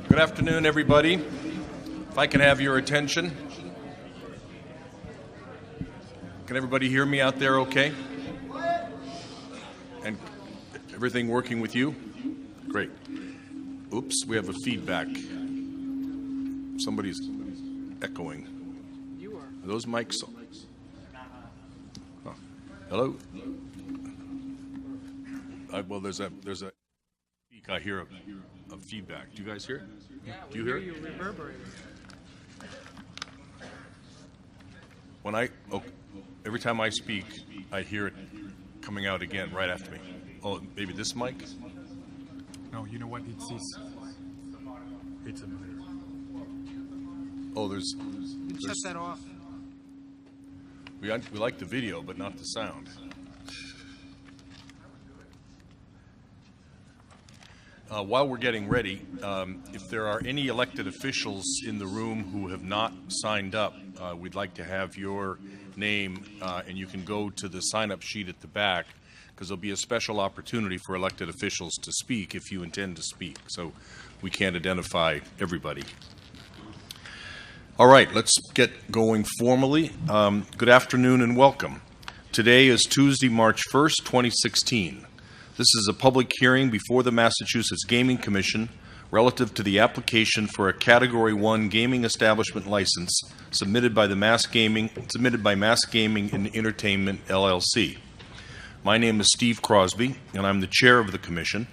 Good afternoon, everybody. If I can have your attention. Can everybody hear me out there okay? And everything working with you? Great. Oops, we have a feedback. Somebody's echoing. You are. Are those mics? Oh. Hello? Well, there's a I hear a feedback. Do you guys hear it? Yeah, Do you hear it? you reverberating. Every time I speak, I hear it coming out again right after me. Oh, maybe this mic? No, you know what? It's a mirror. Oh, there's Shut that off. we like the video, but not the sound. While we're getting ready, if there are any elected officials in the room who have not signed up, we'd like to have your name, and you can go to the sign-up sheet at the back, because there'll be a special opportunity for elected officials to speak if you intend to speak. So we can't identify everybody. All right, let's get going formally. Good afternoon and welcome. Today is Tuesday, March 1st, 2016. This is a public hearing before the Massachusetts Gaming Commission relative to the application for a Category 1 gaming establishment license submitted by Mass Gaming and Entertainment, LLC. My name is Steve Crosby, and I'm the chair of the commission.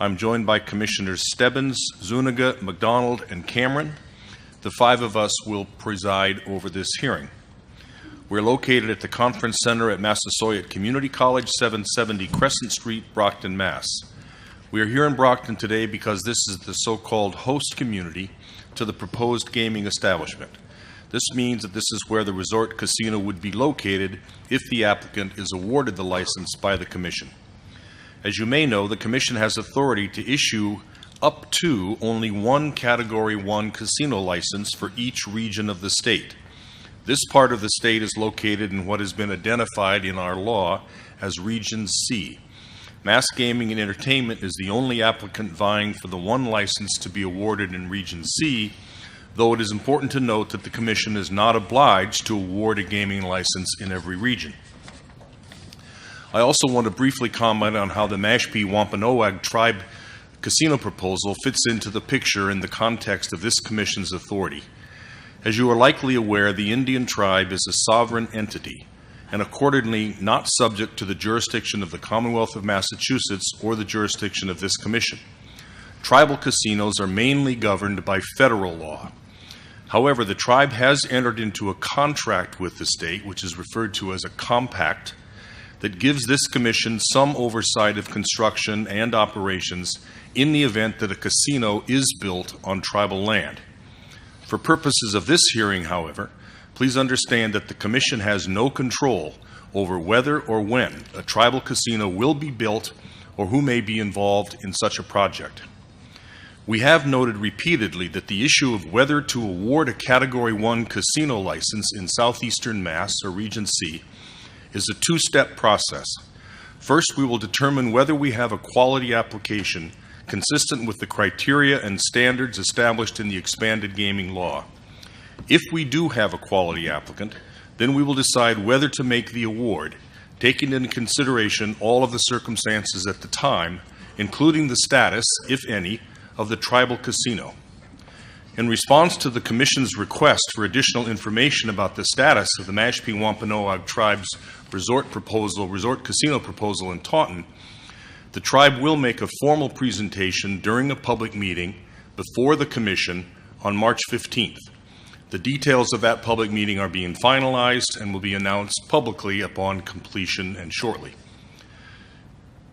I'm joined by Commissioners Stebbins, Zuniga, McDonald, and Cameron. The five of us will preside over this hearing. We're located at the Conference Center at Massasoit Community College, 770 Crescent Street, Brockton, Mass. We are here in Brockton today because this is the so-called host community to the proposed gaming establishment. This means that this is where the resort casino would be located if the applicant is awarded the license by the Commission. As you may know, the Commission has authority to issue up to only one Category 1 casino license for each region of the state. This part of the state is located in what has been identified in our law as Region C. Mass Gaming and Entertainment is the only applicant vying for the one license to be awarded in Region C, though it is important to note that the Commission is not obliged to award a gaming license in every region. I also want to briefly comment on how the Mashpee Wampanoag Tribe casino proposal fits into the picture in the context of this Commission's authority. As you are likely aware, the Indian tribe is a sovereign entity and accordingly not subject to the jurisdiction of the Commonwealth of Massachusetts or the jurisdiction of this Commission. Tribal casinos are mainly governed by federal law. However, the tribe has entered into a contract with the state, which is referred to as a compact, that gives this Commission some oversight of construction and operations in the event that a casino is built on tribal land. For purposes of this hearing, however, please understand that the Commission has no control over whether or when a tribal casino will be built or who may be involved in such a project. We have noted repeatedly that the issue of whether to award a Category 1 casino license in southeastern Mass, or Region C, is a two-step process. First, we will determine whether we have a quality application consistent with the criteria and standards established in the expanded gaming law. If we do have a quality applicant, then we will decide whether to make the award, taking into consideration all of the circumstances at the time, including the status, if any, of the tribal casino. In response to the Commission's request for additional information about the status of the Mashpee Wampanoag Tribe's resort casino proposal in Taunton, the tribe will make a formal presentation during a public meeting before the Commission on March 15th. The details of that public meeting are being finalized and will be announced publicly upon completion and shortly.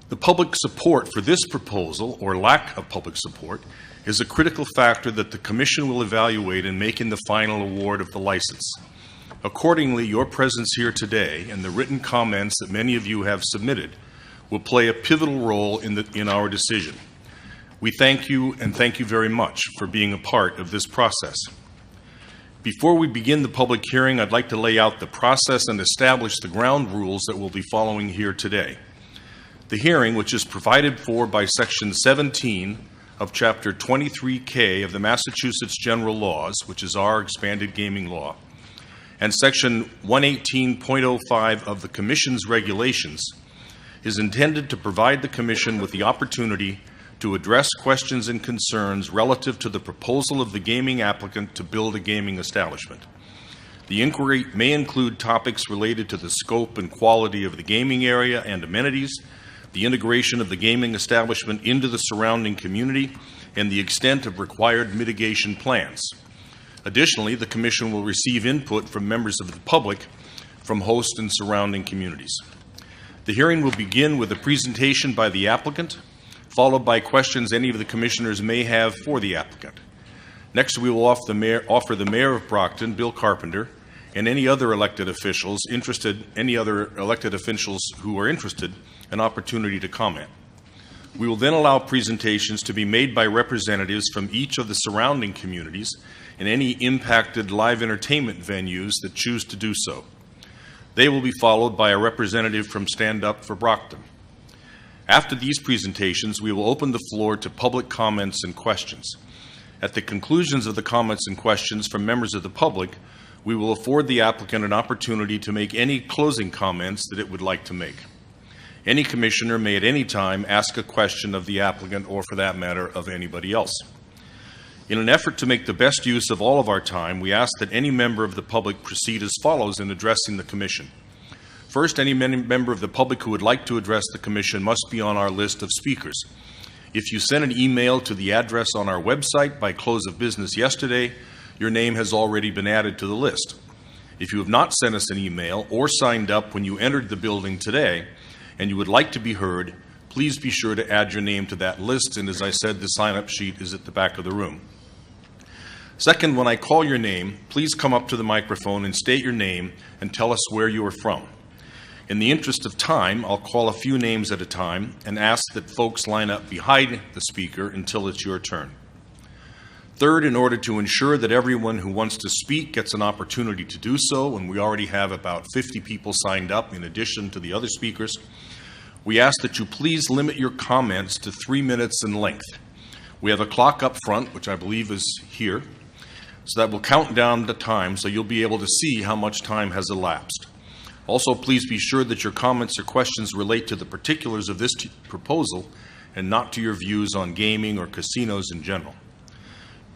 The public support for this proposal, or lack of public support, is a critical factor that the Commission will evaluate in making the final award of the license. Accordingly, your presence here today and the written comments that many of you have submitted will play a pivotal role in our decision. We thank you, and thank you very much for being a part of this process. Before we begin the public hearing, I'd like to lay out the process and establish the ground rules that we'll be following here today. The hearing, which is provided for by Section 17 of Chapter 23K of the Massachusetts General Laws, which is our expanded gaming law, and Section 118.05 of the Commission's regulations, is intended to provide the Commission with the opportunity to address questions and concerns relative to the proposal of the gaming applicant to build a gaming establishment. The inquiry may include topics related to the scope and quality of the gaming area and amenities, the integration of the gaming establishment into the surrounding community, and the extent of required mitigation plans. Additionally, the Commission will receive input from members of the public from host and surrounding communities. The hearing will begin with a presentation by the applicant, followed by questions any of the commissioners may have for the applicant. Next, we will offer the Mayor of Brockton, Bill Carpenter, and any other elected officials who are interested, an opportunity to comment. We will then allow presentations to be made by representatives from each of the surrounding communities and any impacted live entertainment venues that choose to do so. They will be followed by a representative from Stand Up for Brockton. After these presentations, we will open the floor to public comments and questions. At the conclusions of the comments and questions from members of the public, we will afford the applicant an opportunity to make any closing comments that it would like to make. Any commissioner may at any time ask a question of the applicant or, for that matter, of anybody else. In an effort to make the best use of all of our time, we ask that any member of the public proceed as follows in addressing the Commission. First, any member of the public who would like to address the Commission must be on our list of speakers. If you sent an email to the address on our website by close of business yesterday, your name has already been added to the list. If you have not sent us an email or signed up when you entered the building today and you would like to be heard, please be sure to add your name to that list, and as I said, the sign-up sheet is at the back of the room. Second, when I call your name, please come up to the microphone and state your name and tell us where you are from. In the interest of time, I'll call a few names at a time and ask that folks line up behind the speaker until it's your turn. Third, in order to ensure that everyone who wants to speak gets an opportunity to do so, and we already have about 50 people signed up in addition to the other speakers, we ask that you please limit your comments to 3 minutes in length. We have a clock up front, which I believe is here, so that will count down the time so you'll be able to see how much time has elapsed. Also, please be sure that your comments or questions relate to the particulars of this proposal and not to your views on gaming or casinos in general.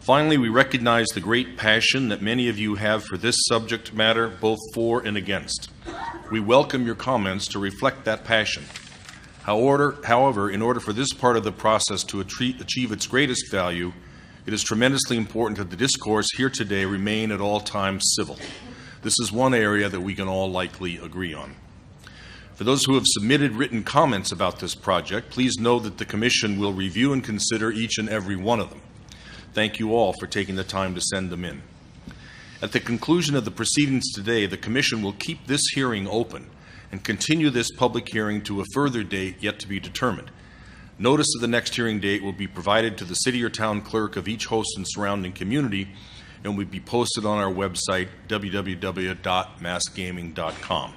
Finally, we recognize the great passion that many of you have for this subject matter, both for and against. We welcome your comments to reflect that passion. However, in order for this part of the process to achieve its greatest value, it is tremendously important that the discourse here today remain at all times civil. This is one area that we can all likely agree on. For those who have submitted written comments about this project, please know that the Commission will review and consider each and every one of them. Thank you all for taking the time to send them in. At the conclusion of the proceedings today, the Commission will keep this hearing open and continue this public hearing to a further date yet to be determined. Notice of the next hearing date will be provided to the city or town clerk of each host and surrounding community and will be posted on our website, www.massgaming.com.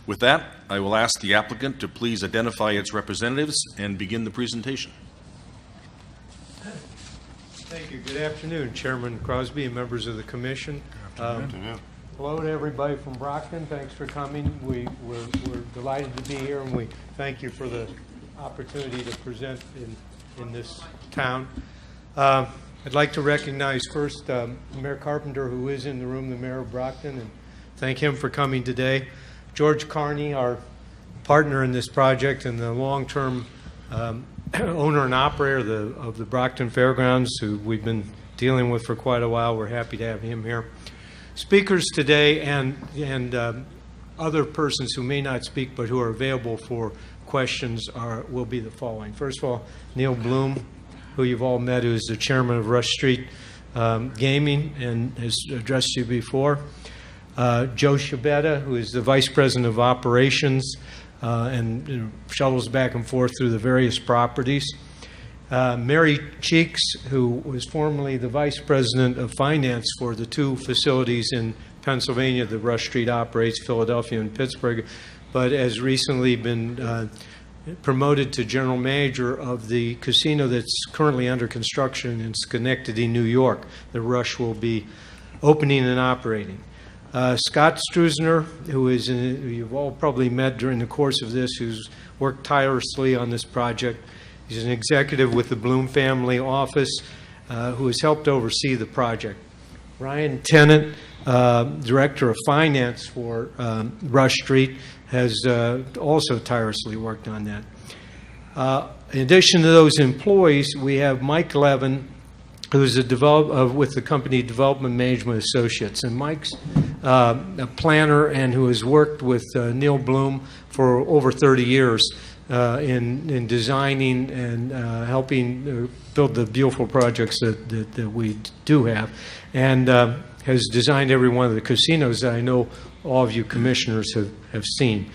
With that, I will ask the applicant to please identify its representatives and begin the presentation. Thank you. Good afternoon, Chairman Crosby and members of the Commission. Hello to everybody from Brockton. Thanks for coming. We're delighted to be here, and we thank you for the opportunity to present in this town. I'd like to recognize first Mayor Carpenter, who is in the room, the Mayor of Brockton, and thank him for coming today. George Carney, our partner in this project and the long-term owner and operator of the Brockton Fairgrounds, who we've been dealing with for quite a while. We're happy to have him here. Speakers today and other persons who may not speak but who are available for questions will be the following. First of all, Neil Bloom, who you've all met, who is the chairman of Rush Street Gaming and has addressed you before. Joe Shabetta, who is the vice president of operations and shuttles back and forth through the various properties. Mary Cheeks, who was formerly the vice president of finance for the two facilities in Pennsylvania that Rush Street operates, Philadelphia and Pittsburgh, but has recently been promoted to general manager of the casino that's currently under construction in Schenectady, New York. The Rush will be opening and operating. Scott Struzner, who you've all probably met during the course of this, who's worked tirelessly on this project. He's an executive with the Bloom Family Office who has helped oversee the project. Ryan Tennant, Director of Finance for Rush Street, has also tirelessly worked on that. In addition to those employees, we have Mike Levin, who's with the company Development Management Associates. And Mike's a planner and who has worked with Neil Bloom for over 30 years in designing and helping build the beautiful projects that we do have, and has designed every one of the casinos that I know all of you commissioners have seen.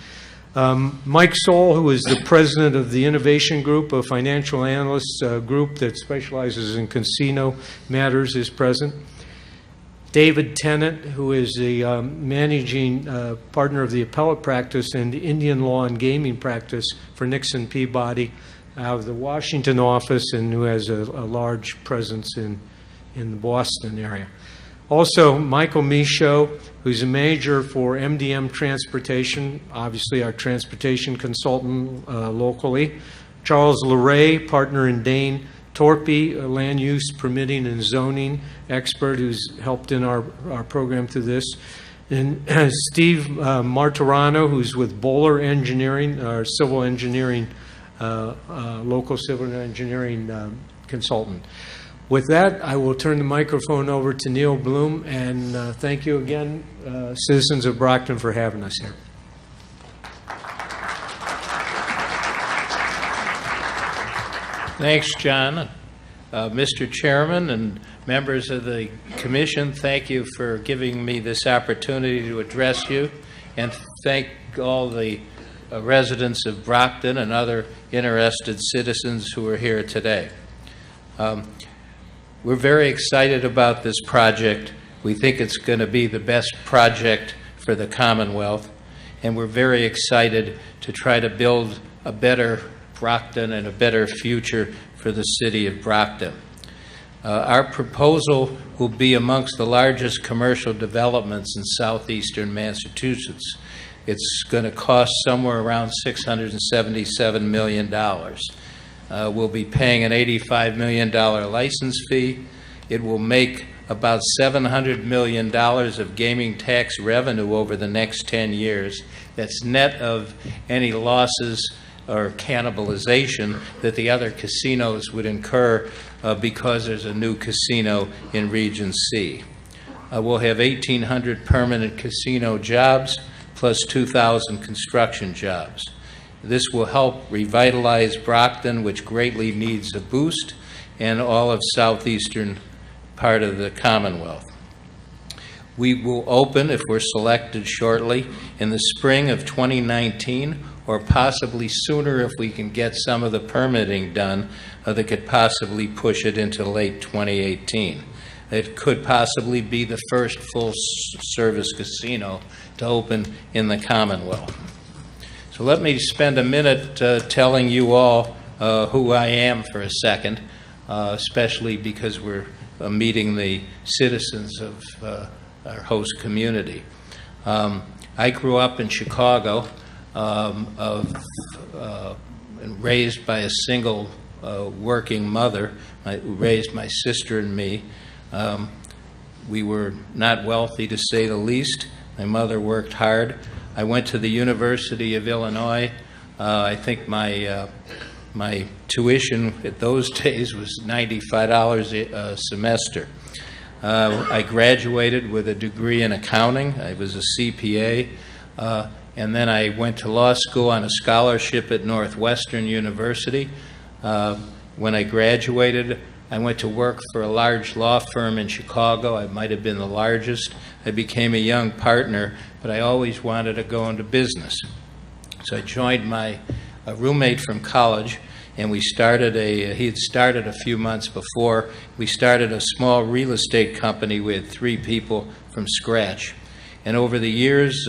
Mike Saul, who is the president of the Innovation Group, a financial analyst group that specializes in casino matters, is present. David Tennant, who is the managing partner of the appellate practice and the Indian law and gaming practice for Nixon Peabody out of the Washington office, and who has a large presence in the Boston area. Also, Michael Michaud, who's a manager for MDM Transportation, obviously our transportation consultant locally. Charles LeRae, partner in Dane Torpy, a land use permitting and zoning expert who's helped in our program through this. And Steve Martirano, who's with Bowler Engineering, our civil engineering, local civil engineering consultant. With that, I will turn the microphone over to Neil Bloom, and thank you again, citizens of Brockton, for having us here. Thanks, John. Mr. Chairman and members of the Commission, thank you for giving me this opportunity to address you, and thank all the residents of Brockton and other interested citizens who are here today. We're very excited about this project. We think it's going to be the best project for the Commonwealth, and we're very excited to try to build a better Brockton and a better future for the city of Brockton. Our proposal will be amongst the largest commercial developments in southeastern Massachusetts. It's going to cost somewhere around $677 million. We'll be paying an $85 million license fee. It will make about $700 million of gaming tax revenue over the next 10 years. That's net of any losses or cannibalization that the other casinos would incur because there's a new casino in Region C. We'll have 1,800 permanent casino jobs plus 2,000 construction jobs. This will help revitalize Brockton, which greatly needs a boost, and all of southeastern part of the Commonwealth. We will open, if we're selected shortly, in the spring of 2019, or possibly sooner if we can get some of the permitting done that could possibly push it into late 2018. It could possibly be the first full-service casino to open in the Commonwealth. So let me spend a minute telling you all who I am for a second, especially because we're meeting the citizens of our host community. I grew up in Chicago and raised by a single working mother who raised my sister and me. We were not wealthy, to say the least. My mother worked hard. I went to the University of Illinois. I think my tuition at those days was $95 a semester. I graduated with a degree in accounting. I was a CPA. And then I went to law school on a scholarship at Northwestern University. When I graduated, I went to work for a large law firm in Chicago. I might have been the largest. I became a young partner, but I always wanted to go into business. So I joined my roommate from college, and we started he had started a few months before. We started a small real estate company with 3 people from scratch. And over the years,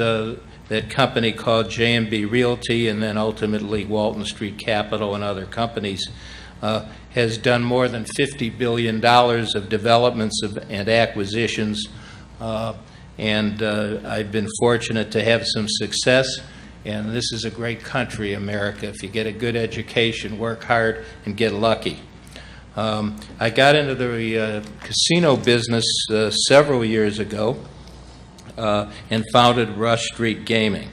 that company called J&B Realty, and then ultimately Walton Street Capital and other companies, has done more than $50 billion of developments and acquisitions, and I've been fortunate to have some success. And this is a great country, America, if you get a good education, work hard, and get lucky. I got into the casino business several years ago and founded Rush Street Gaming.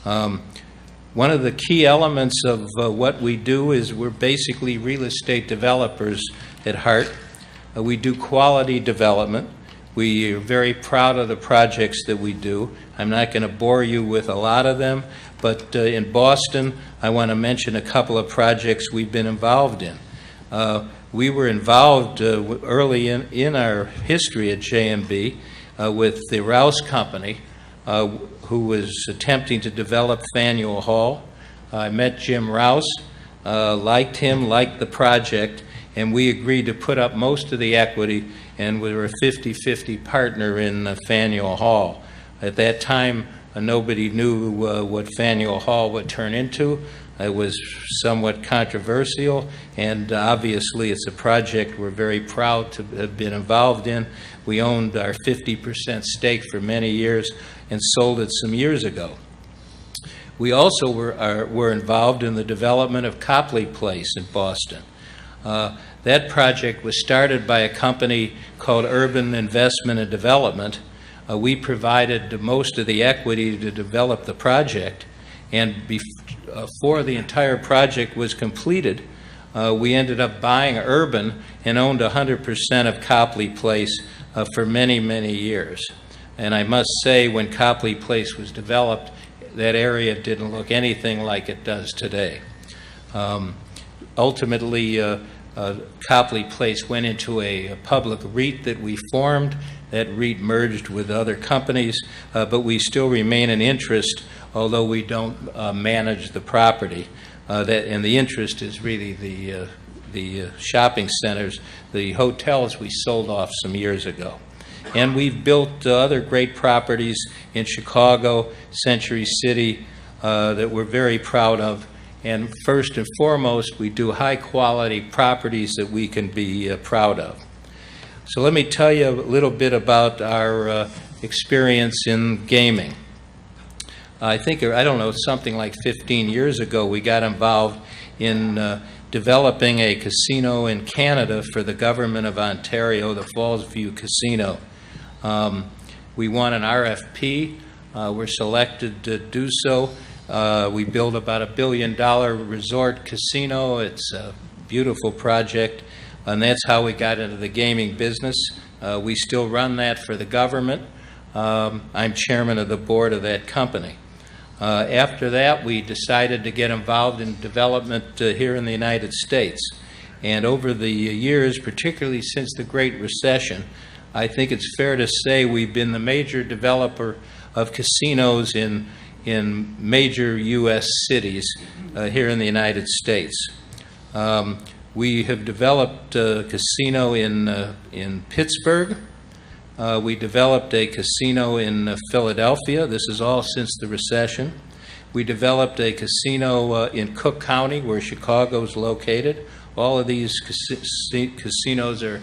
One of the key elements of what we do is we're basically real estate developers at heart. We do quality development. We are very proud of the projects that we do. I'm not going to bore you with a lot of them, but in Boston, I want to mention a couple of projects we've been involved in. We were involved early in our history at J&B with the Rouse Company, who was attempting to develop Faneuil Hall. I met Jim Rouse, liked him, liked the project, and we agreed to put up most of the equity, and we were a 50-50 partner in Faneuil Hall. At that time, nobody knew what Faneuil Hall would turn into. It was somewhat controversial, and obviously it's a project we're very proud to have been involved in. We owned our 50% stake for many years and sold it some years ago. We also were involved in the development of Copley Place in Boston. That project was started by a company called Urban Investment and Development. We provided most of the equity to develop the project, and before the entire project was completed, we ended up buying Urban and owned 100% of Copley Place for many, many years. And I must say, when Copley Place was developed, that area didn't look anything like it does today. Ultimately, Copley Place went into a public REIT that we formed. That REIT merged with other companies, but we still remain an interest, although we don't manage the property. And the interest is really the shopping centers. The hotels we sold off some years ago. And we've built other great properties in Chicago, Century City, that we're very proud of. And first and foremost, we do high-quality properties that we can be proud of. So let me tell you a little bit about our experience in gaming. I don't know, something like 15 years ago, we got involved in developing a casino in Canada for the government of Ontario, the Fallsview Casino. We won an RFP. We're selected to do so. We built about $1 billion resort casino. It's a beautiful project, and that's how we got into the gaming business. We still run that for the government. I'm chairman of the board of that company. After that, we decided to get involved in development here in the United States. And over the years, particularly since the Great Recession, I think it's fair to say we've been the major developer of casinos in major U.S. cities here in the United States. We have developed a casino in Pittsburgh. We developed a casino in Philadelphia. This is all since the recession. We developed a casino in Cook County, where Chicago is located. All of these casinos are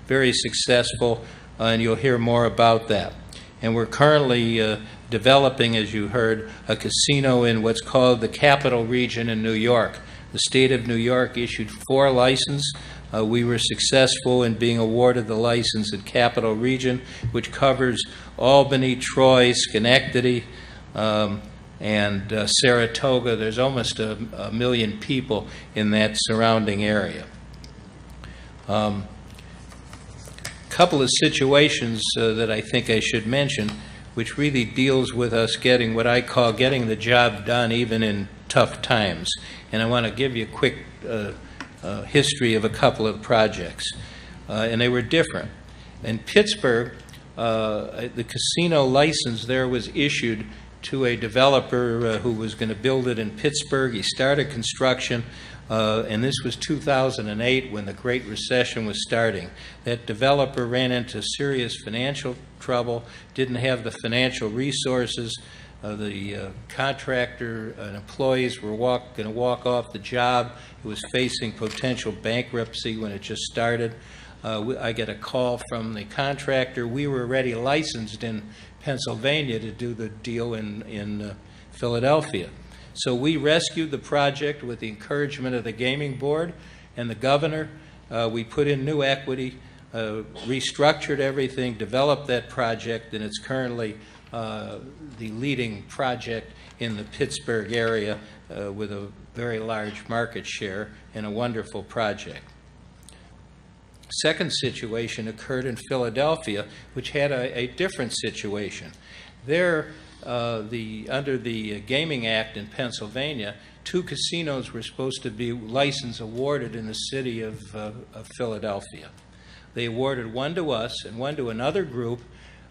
very successful, and you'll hear more about that. And we're currently developing, as you heard, a casino in what's called the Capital Region in New York. The state of New York issued 4 licenses. We were successful in being awarded the license in Capital Region, which covers Albany, Troy, Schenectady, and Saratoga. There's almost a million people in that surrounding area. Couple of situations that I think I should mention, which really deals with us getting what I call getting the job done even in tough times. And I want to give you a quick history of a couple of projects. And they were different. In Pittsburgh, the casino license there was issued to a developer who was going to build it in Pittsburgh. He started construction, and this was 2008 when the Great Recession was starting. That developer ran into serious financial trouble, didn't have the financial resources The contractor and employees were going to walk off the job. It was facing potential bankruptcy when it just started. I get a call from the contractor. We were already licensed in Pennsylvania to do the deal in Philadelphia. So we rescued the project with the encouragement of the gaming board and the governor. We put in new equity, restructured everything, developed that project, and it's currently the leading project in the Pittsburgh area with a very large market share and a wonderful project. Second situation occurred in Philadelphia, which had a different situation. There, under the Gaming Act in Pennsylvania, 2 casinos were supposed to be license awarded in the city of Philadelphia. They awarded one to us and one to another group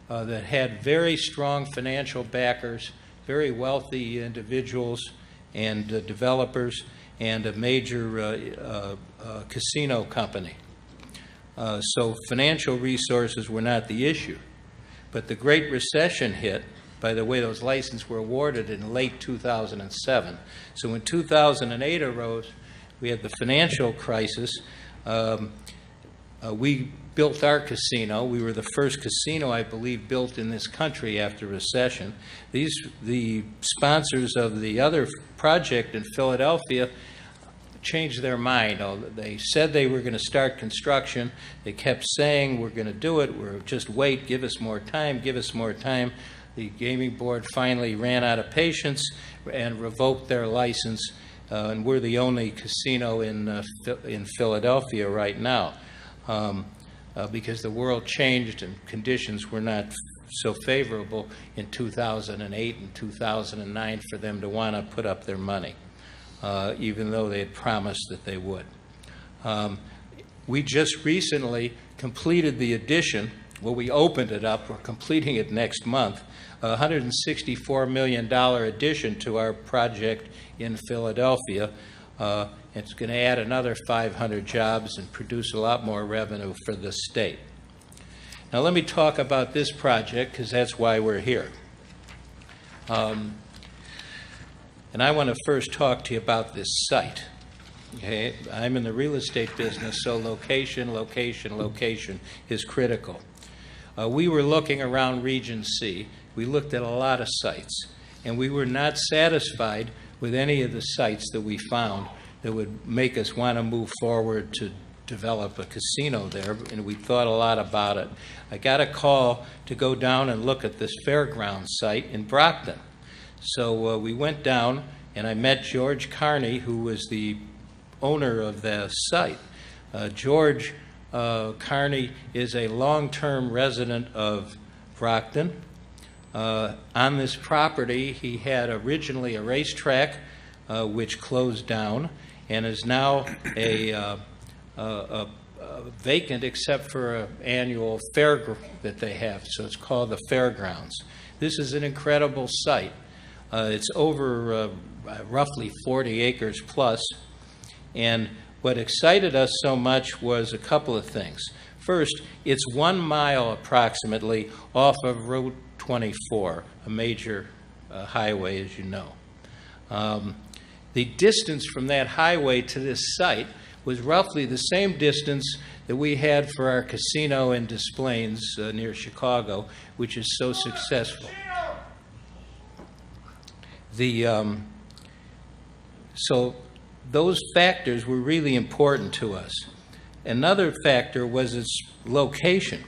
that had very strong financial backers, very wealthy individuals and developers, and a major casino company. So financial resources were not the issue. But the Great Recession hit. By the way, those licenses were awarded in late 2007. So when 2008 arose, we had the financial crisis. We built our casino. We were the first casino, I believe, built in this country after recession. The sponsors of the other project in Philadelphia changed their mind. They said they were going to start construction. They kept saying, we're going to do it. We're just wait, give us more time, give us more time. The gaming board finally ran out of patience and revoked their license, and we're the only casino in Philadelphia right now. Because the world changed and conditions were not so favorable in 2008 and 2009 for them to want to put up their money, even though they had promised that they would. We just recently completed the addition. Well, we opened it up. We're completing it next month. A $164 million addition to our project in Philadelphia. It's going to add another 500 jobs and produce a lot more revenue for the state. Now let me talk about this project because that's why we're here. And I want to first talk to you about this site. Okay? I'm in the real estate business, so location, location, location is critical. We were looking around Region C. We looked at a lot of sites, and we were not satisfied with any of the sites that we found that would make us want to move forward to develop a casino there, and we thought a lot about it. I got a call to go down and look at this fairground site in Brockton. So we went down, and I met George Carney, who was the owner of the site. George Carney is a long-term resident of Brockton. On this property, he had originally a racetrack, which closed down, and is now vacant except for an annual fair that they have. So it's called the Fairgrounds. This is an incredible site. It's over roughly 40 acres plus, and what excited us so much was a couple of things. First, it's 1 mile approximately off of Route 24, a major highway, as you know. The distance from that highway to this site was roughly the same distance that we had for our casino in Des Plaines near Chicago, which is so successful. So those factors were really important to us. Another factor was its location.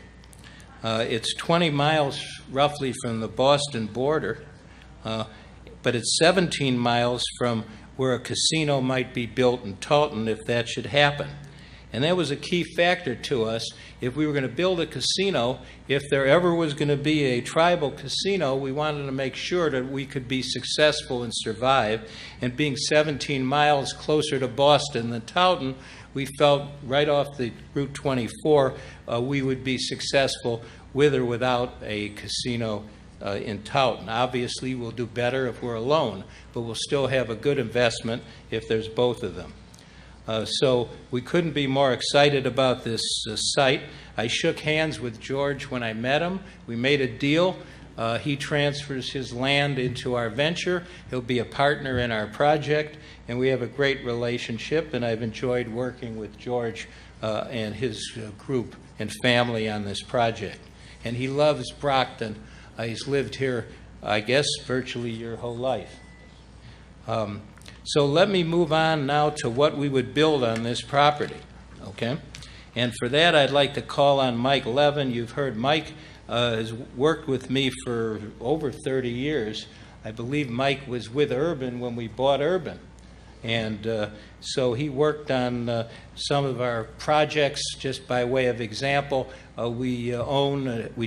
It's 20 miles roughly from the Boston border, but it's 17 miles from where a casino might be built in Taunton if that should happen. And that was a key factor to us. If we were going to build a casino, if there ever was going to be a tribal casino, we wanted to make sure that we could be successful and survive. And being 17 miles closer to Boston than Taunton, we felt right off the Route 24 we would be successful with or without a casino in Taunton. Obviously, we'll do better if we're alone, but we'll still have a good investment if there's both of them. So we couldn't be more excited about this site. I shook hands with George when I met him. We made a deal. He transfers his land into our venture. He'll be a partner in our project, and we have a great relationship, and I've enjoyed working with George and his group and family on this project. And he loves Brockton. He's lived here, I guess, virtually your whole life. So let me move on now to what we would build on this property, okay? And for that, I'd like to call on Mike Levin. You've heard Mike has worked with me for over 30 years. I believe Mike was with Urban when we bought Urban. And so he worked on some of our projects. Just by way of example, we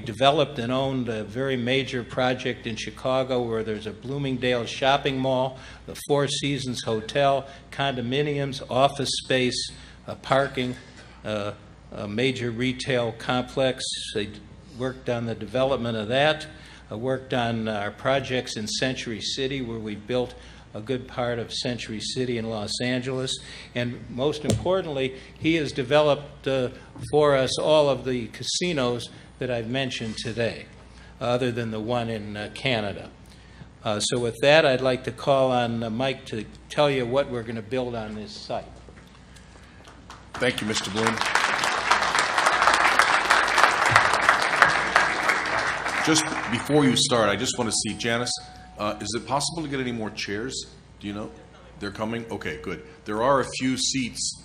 developed and owned a very major project in Chicago where there's a Bloomingdale's shopping mall, the Four Seasons Hotel, condominiums, office space, parking, a major retail complex. They worked on the development of that. I worked on our projects in Century City, where we built a good part of Century City in Los Angeles. And most importantly, he has developed for us all of the casinos that I've mentioned today, other than the one in Canada. So with that, I'd like to call on Mike to tell you what we're going to build on this site. Thank you, Mr. Bloom. Just before you start, I just want to see, Janice, is it possible to get any more chairs? Do you know? They're coming? Okay, good. There are a few seats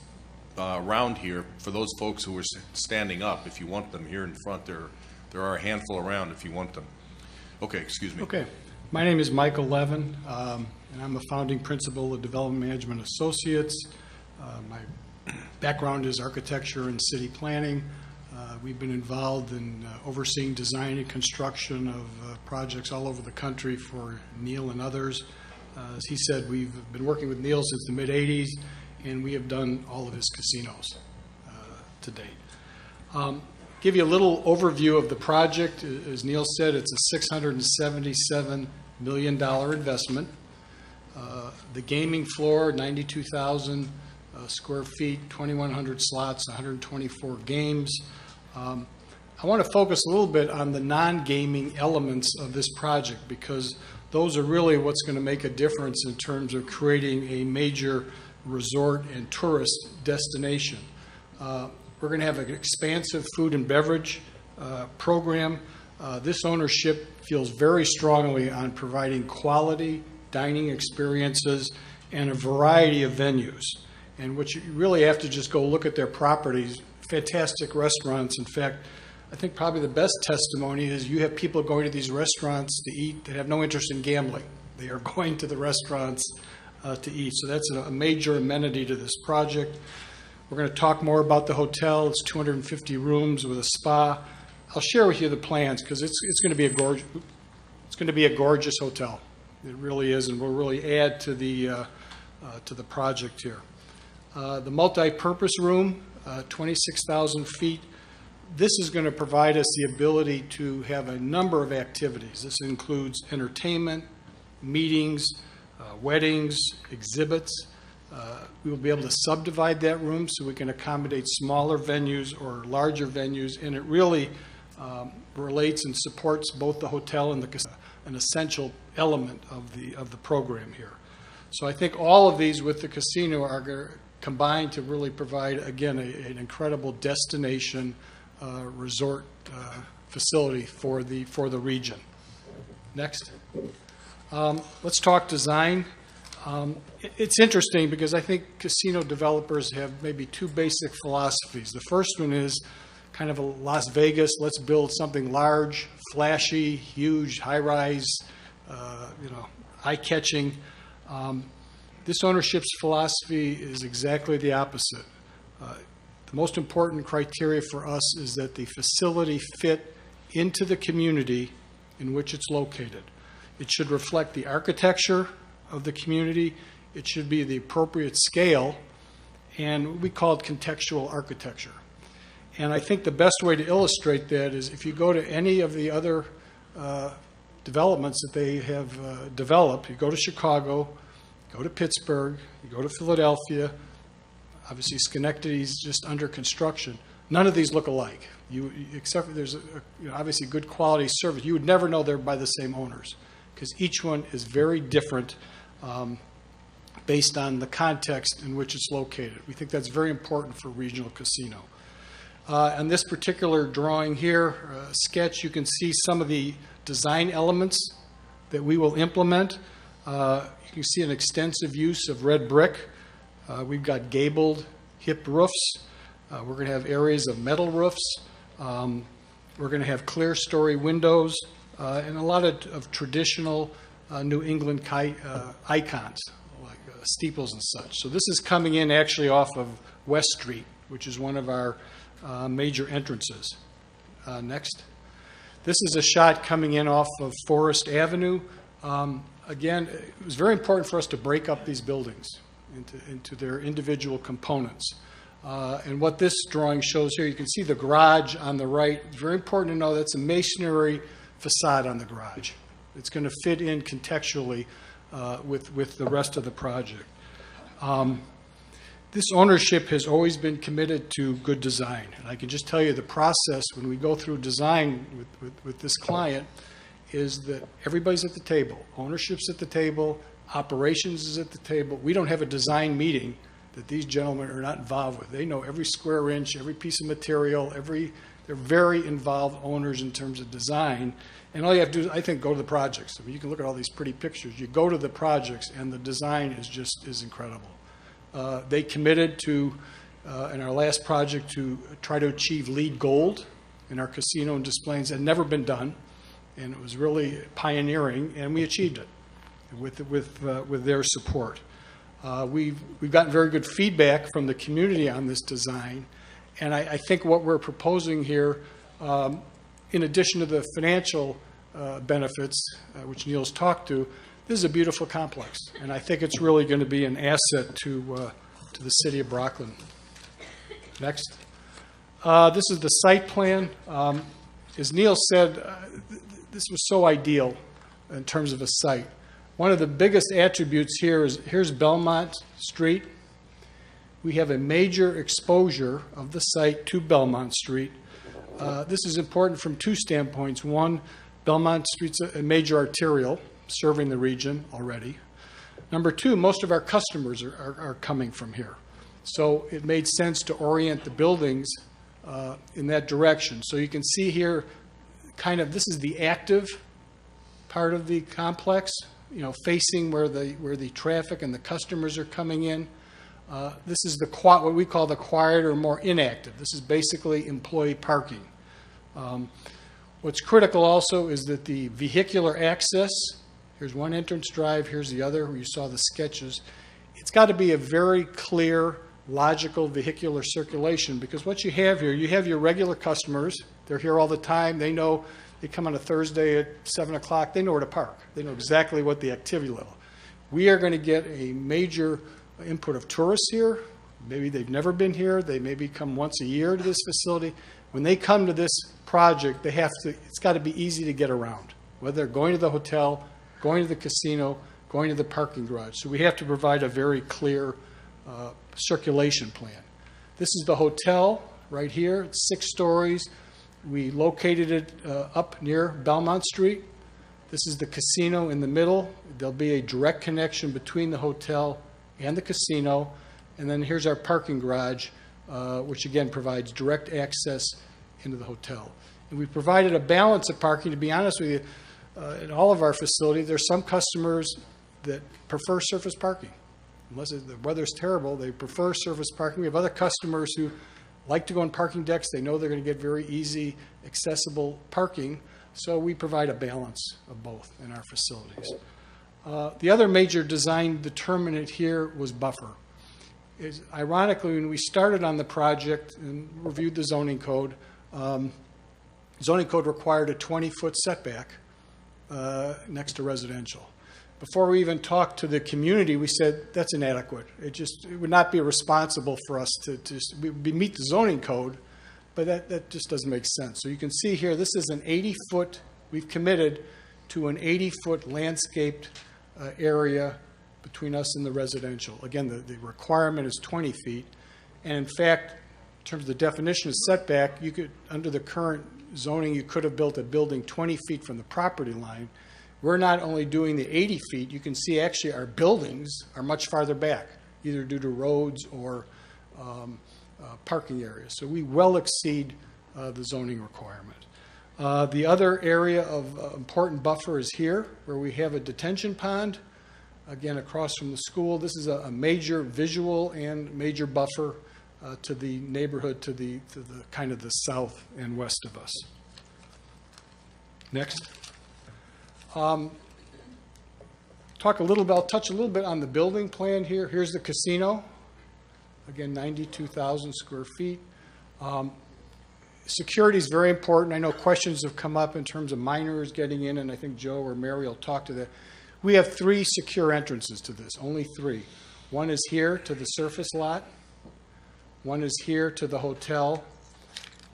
around here for those folks who are standing up. If you want them here in front, there are a handful around if you want them. Okay, excuse me. Okay. My name is Michael Levin, and I'm a founding principal of Development Management Associates. My background is architecture and city planning. We've been involved in overseeing design and construction of projects all over the country for Neil and others. As he said, we've been working with Neil since the mid-'80s, and we have done all of his casinos to date. Give you a little overview of the project. As Neil said, it's a $677 million investment. The gaming floor, 92,000 square feet, 2,100 slots, 124 games. I want to focus a little bit on the non-gaming elements of this project, because those are really what's going to make a difference in terms of creating a major resort and tourist destination. We're going to have an expansive food and beverage program. This ownership feels very strongly on providing quality dining experiences and a variety of venues. And what you really have to just go look at their properties, fantastic restaurants. In fact, I think probably the best testimony is you have people going to these restaurants to eat that have no interest in gambling. They are going to the restaurants to eat. So that's a major amenity to this project. We're going to talk more about the hotel. It's 250 rooms with a spa. I'll share with you the plans, because it's going to be a gorgeous hotel. It really is, and will really add to the project here. The multi-purpose room, 26,000 feet. This is going to provide us the ability to have a number of activities. This includes entertainment, meetings, weddings, exhibits. We will be able to subdivide that room so we can accommodate smaller venues or larger venues, and it really relates and supports both the hotel and the casino, an essential element of the program here. So I think all of these with the casino are combined to really provide, again, an incredible destination resort facility for the region. Next. Let's talk design. It's interesting because I think casino developers have maybe two basic philosophies. The first one is kind of a Las Vegas, let's build something large, flashy, huge, high-rise, eye-catching. This ownership's philosophy is exactly the opposite. The most important criteria for us is that the facility fit into the community in which it's located. It should reflect the architecture of the community. It should be the appropriate scale, and we call it contextual architecture. And I think the best way to illustrate that is if you go to any of the other developments that they have developed, you go to Chicago, go to Pittsburgh, you go to Philadelphia, obviously Schenectady is just under construction. None of these look alike. Except for there's obviously good quality service. You would never know they're by the same owners because each one is very different based on the context in which it's located. We think that's very important for regional casino. On this particular drawing here, sketch, you can see some of the design elements that we will implement. You can see an extensive use of red brick. We've got gabled hip roofs. We're going to have areas of metal roofs. We're going to have clear story windows and a lot of traditional New England icons like steeples and such. So this is coming in actually off of West Street, which is one of our major entrances. Next. This is a shot coming in off of Forest Avenue. Again, it was very important for us to break up these buildings into their individual components. And what this drawing shows here, you can see the garage on the right. It's very important to know that's a masonry facade on the garage. It's going to fit in contextually with the rest of the project. This ownership has always been committed to good design. And I can just tell you the process when we go through design with this client is that everybody's at the table. Ownership's at the table. Operations is at the table. We don't have a design meeting that these gentlemen are not involved with. They know every square inch, every piece of material, they're very involved owners in terms of design. And all you have to do is, I think, go to the projects. I mean, you can look at all these pretty pictures. You go to the projects, and the design is incredible. They committed to, in our last project, to try to achieve LEED Gold in our casino and displays. It had never been done, and it was really pioneering, and we achieved it with their support. We've gotten very good feedback from the community on this design, and I think what we're proposing here, in addition to the financial benefits, which Neil's talked to, this is a beautiful complex, and I think it's really going to be an asset to the city of Brockton. Next. This is the site plan. As Neil said, this was so ideal in terms of a site. One of the biggest attributes here is, here's Belmont Street. We have a major exposure of the site to Belmont Street. This is important from two standpoints. One, Belmont Street's a major arterial serving the region already. Number two, most of our customers are coming from here. So it made sense to orient the buildings in that direction. So you can see here, kind of, this is the active part of the complex, facing where the traffic and the customers are coming in. This is what we call the quiet or more inactive. This is basically employee parking. What's critical also is that the vehicular access, here's one entrance drive, here's the other, where you saw the sketches. It's got to be a very clear, logical vehicular circulation, because what you have here, you have your regular customers. They're here all the time. They know they come on a Thursday at 7 o'clock. They know where to park. They know exactly what the activity level. We are going to get a major input of tourists here. Maybe they've never been here. They maybe come once a year to this facility. When they come to this project, it's got to be easy to get around, whether they're going to the hotel, going to the casino, going to the parking garage. So we have to provide a very clear circulation plan. This is the hotel right here. It's 6 stories. We located it up near Belmont Street. This is the casino in the middle. There'll be a direct connection between the hotel and the casino. And then here's our parking garage, which again provides direct access into the hotel. And we provided a balance of parking. To be honest with you, in all of our facilities, there's some customers that prefer surface parking. Unless the weather's terrible, they prefer surface parking. We have other customers who like to go on parking decks. They know they're going to get very easy, accessible parking. So we provide a balance of both in our facilities. The other major design determinant here was buffer. Ironically, when we started on the project and reviewed the zoning code required a 20-foot setback next to residential. Before we even talked to the community, we said that's inadequate. It would not be responsible for us we meet the zoning code, but that just doesn't make sense. So you can see here, this is an 80-foot, we've committed to an 80-foot landscaped area between us and the residential. Again, the requirement is 20 feet. And in fact, In terms of the definition of setback, you could, under the current zoning, you could have built a building 20 feet from the property line. We're not only doing the 80 feet, you can see actually our buildings are much farther back, either due to roads or parking areas. So we well exceed the zoning requirement. The other area of important buffer is here, where we have a detention pond, again, across from the school. This is a major visual and major buffer to the neighborhood to the kind of the south and west of us. Next. Touch a little bit on the building plan here. Here's the casino. Again, 92,000 square feet. Security is very important. I know questions have come up in terms of minors getting in, and I think Joe or Mary will talk to that. We have 3 secure entrances to this, only 3. One is here to the surface lot. One is here to the hotel,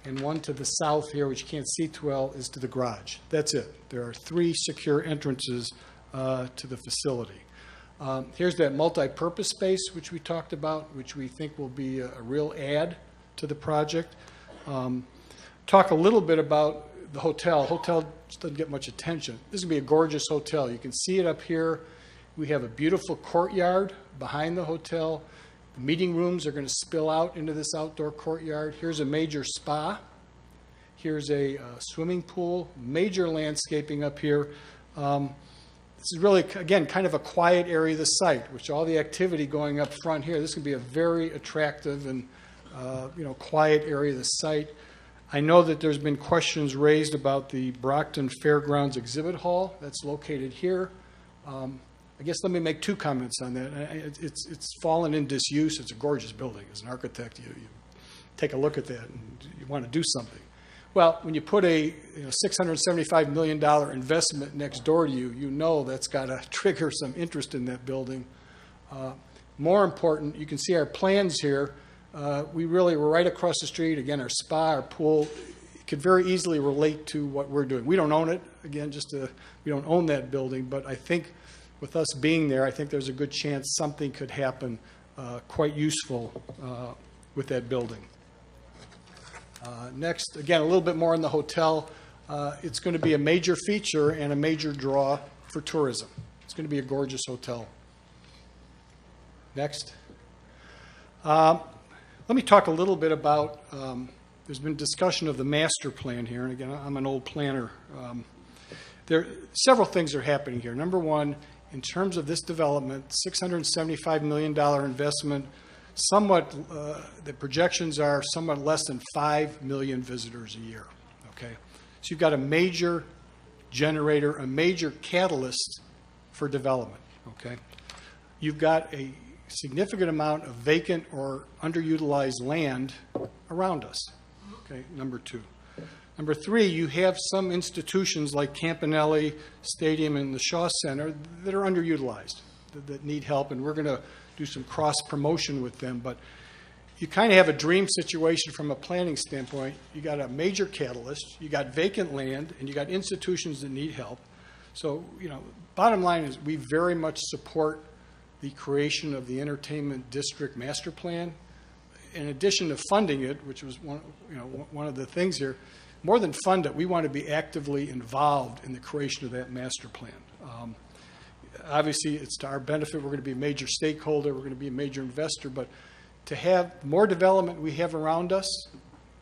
and one to the south here, which you can't see too well, is to the garage. That's it. There are 3 secure entrances to the facility. Here's that multi-purpose space, which we talked about, which we think will be a real add to the project. Talk a little bit about the hotel. Hotel just doesn't get much attention. This is going to be a gorgeous hotel. You can see it up here. We have a beautiful courtyard behind the hotel. The meeting rooms are going to spill out into this outdoor courtyard. Here's a major spa. Here's a swimming pool, major landscaping up here. This is really, again, kind of a quiet area of the site, which all the activity going up front here, this can be a very attractive and quiet area of the site. I know that there's been questions raised about the Brockton Fairgrounds Exhibit Hall that's located here. I guess let me make 2 comments on that. It's fallen in disuse. It's a gorgeous building. As an architect, you take a look at that and you want to do something. Well, when you put a $675 million investment next door to you, you know that's got to trigger some interest in that building. More important, you can see our plans here. We're right across the street. Again, our spa, our pool, could very easily relate to what we're doing. We don't own it. Again, we don't own that building, but I think with us being there, I think there's a good chance something could happen quite useful with that building. Next, again, a little bit more on the hotel. It's going to be a major feature and a major draw for tourism. It's going to be a gorgeous hotel. Next. Let me talk a little bit about, there's been discussion of the master plan here, and again, I'm an old planner. Several things are happening here. Number one, in terms of this development, $675 million investment, the projections are somewhat less than 5 million visitors a year, okay? So you've got a major generator, a major catalyst for development, okay? You've got a significant amount of vacant or underutilized land around us, okay, number 2. Number 3, you have some institutions like Campanelli Stadium and the Shaw Center that are underutilized, that need help, and we're going to do some cross-promotion with them. But you kind of have a dream situation from a planning standpoint. You got a major catalyst, you got vacant land, and you got institutions that need help. So, bottom line is we very much support the creation of the Entertainment District Master Plan. In addition to funding it, which was one of the things here, more than fund it, we want to be actively involved in the creation of that master plan. Obviously, it's to our benefit. We're going to be a major stakeholder. We're going to be a major investor. But to have more development we have around us,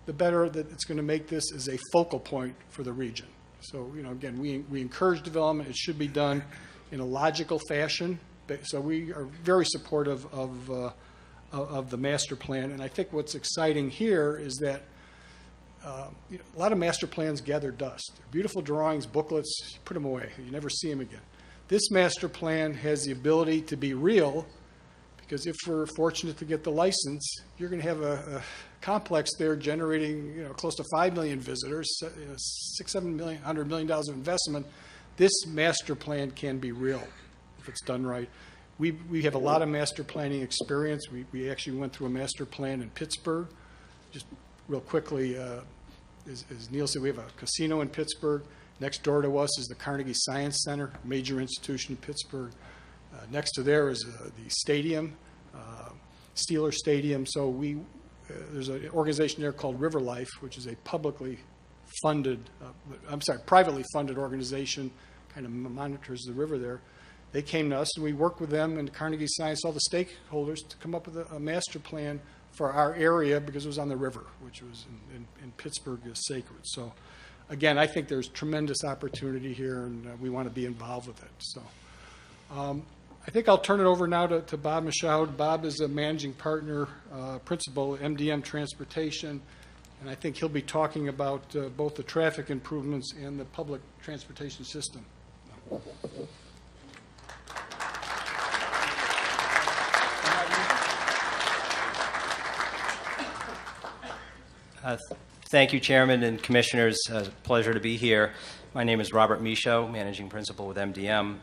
the better that it's going to make this as a focal point for the region. So, again, we encourage development. It should be done in a logical fashion. So we are very supportive of the master plan. And I think what's exciting here is that a lot of master plans gather dust. They're beautiful drawings, booklets, you put them away. You never see them again. This master plan has the ability to be real because if we're fortunate to get the license, you're going to have a complex there generating close to 5 million visitors, $100 million of investment. This master plan can be real if it's done right. We have a lot of master planning experience. We actually went through a master plan in Pittsburgh. Just real quickly, as Neil said, we have a casino in Pittsburgh. Next door to us is the Carnegie Science Center, a major institution in Pittsburgh. Next to there is the stadium, Steeler Stadium. So we there's an organization there called River Life, which is a privately funded organization, kind of monitors the river there. They came to us, and we worked with them and Carnegie Science, all the stakeholders, to come up with a master plan for our area because it was on the river, which was in Pittsburgh is sacred. So, again, I think there's tremendous opportunity here, and we want to be involved with it. So, I think I'll turn it over now to Bob Michaud. Bob is a managing partner, principal at MDM Transportation, and I think he'll be talking about both the traffic improvements and the public transportation system. Thank you, Chairman and Commissioners. Pleasure to be here. My name is Robert Michaud, Managing Principal with MDM.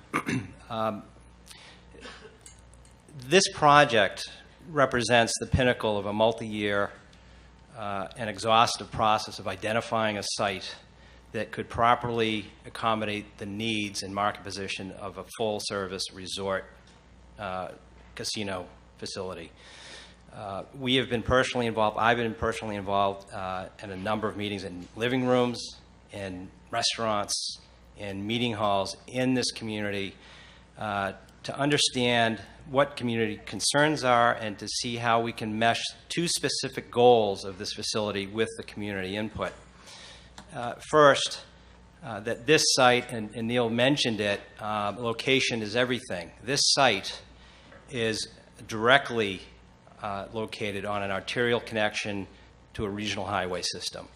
This project represents the pinnacle of a multi-year and exhaustive process of identifying a site that could properly accommodate the needs and market position of a full-service resort casino facility. We have been personally involved. I've been personally involved in a number of meetings in living rooms, in restaurants, in meeting halls in this community to understand what community concerns are and to see how we can mesh two specific goals of this facility with the community input. First, that this site, and Neil mentioned it, location is everything. This site is directly located on an arterial connection to a regional highway system.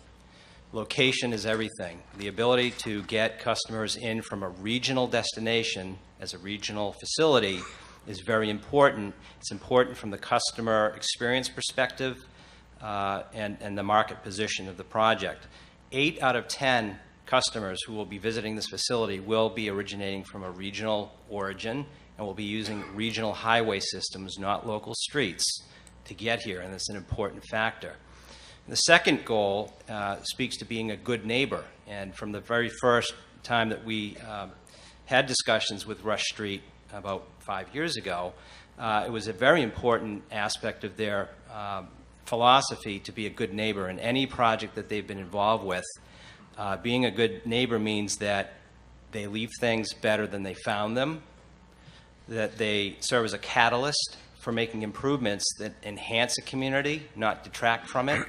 Location is everything. The ability to get customers in from a regional destination as a regional facility is very important. It's important from the customer experience perspective and the market position of the project. 8 out of 10 customers who will be visiting this facility will be originating from a regional origin and will be using regional highway systems, not local streets, to get here, and that's an important factor. The second goal speaks to being a good neighbor, and from the very first time that we had discussions with Rush Street about 5 years ago, it was a very important aspect of their philosophy to be a good neighbor in any project that they've been involved with. Being a good neighbor means that they leave things better than they found them, that they serve as a catalyst for making improvements that enhance a community, not detract from it,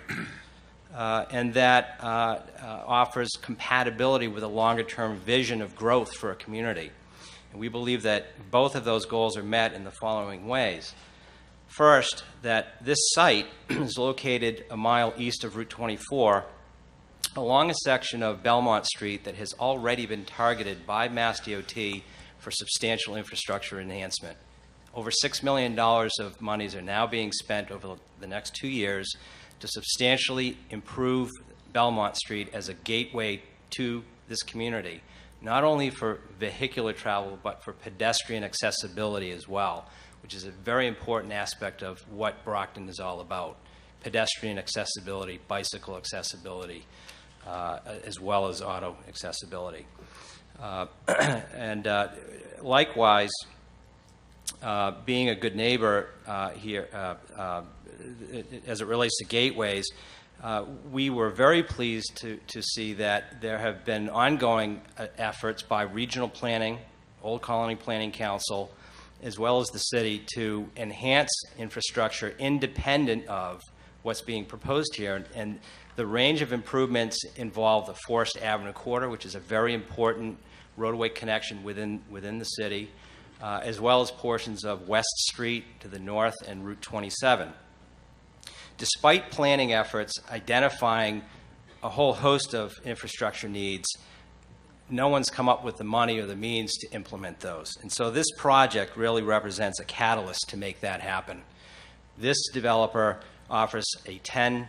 and that offers compatibility with a longer-term vision of growth for a community. And we believe that both of those goals are met in the following ways. First, that this site is located a mile east of Route 24 along a section of Belmont Street that has already been targeted by Mass DOT for substantial infrastructure enhancement. Over $6 million of monies are now being spent over the next 2 years to substantially improve Belmont Street as a gateway to this community, not only for vehicular travel, but for pedestrian accessibility as well, which is a very important aspect of what Brockton is all about: pedestrian accessibility, bicycle accessibility, as well as auto accessibility. Likewise, being a good neighbor here, as it relates to gateways, we were very pleased to see that there have been ongoing efforts by regional planning, Old Colony Planning Council, as well as the city to enhance infrastructure independent of what's being proposed here. And the range of improvements involve the Forest Avenue corridor, which is a very important roadway connection within the city, as well as portions of West Street to the north and Route 27. Despite planning efforts identifying a whole host of infrastructure needs, no one's come up with the money or the means to implement those. And so this project really represents a catalyst to make that happen. This developer offers a $10.2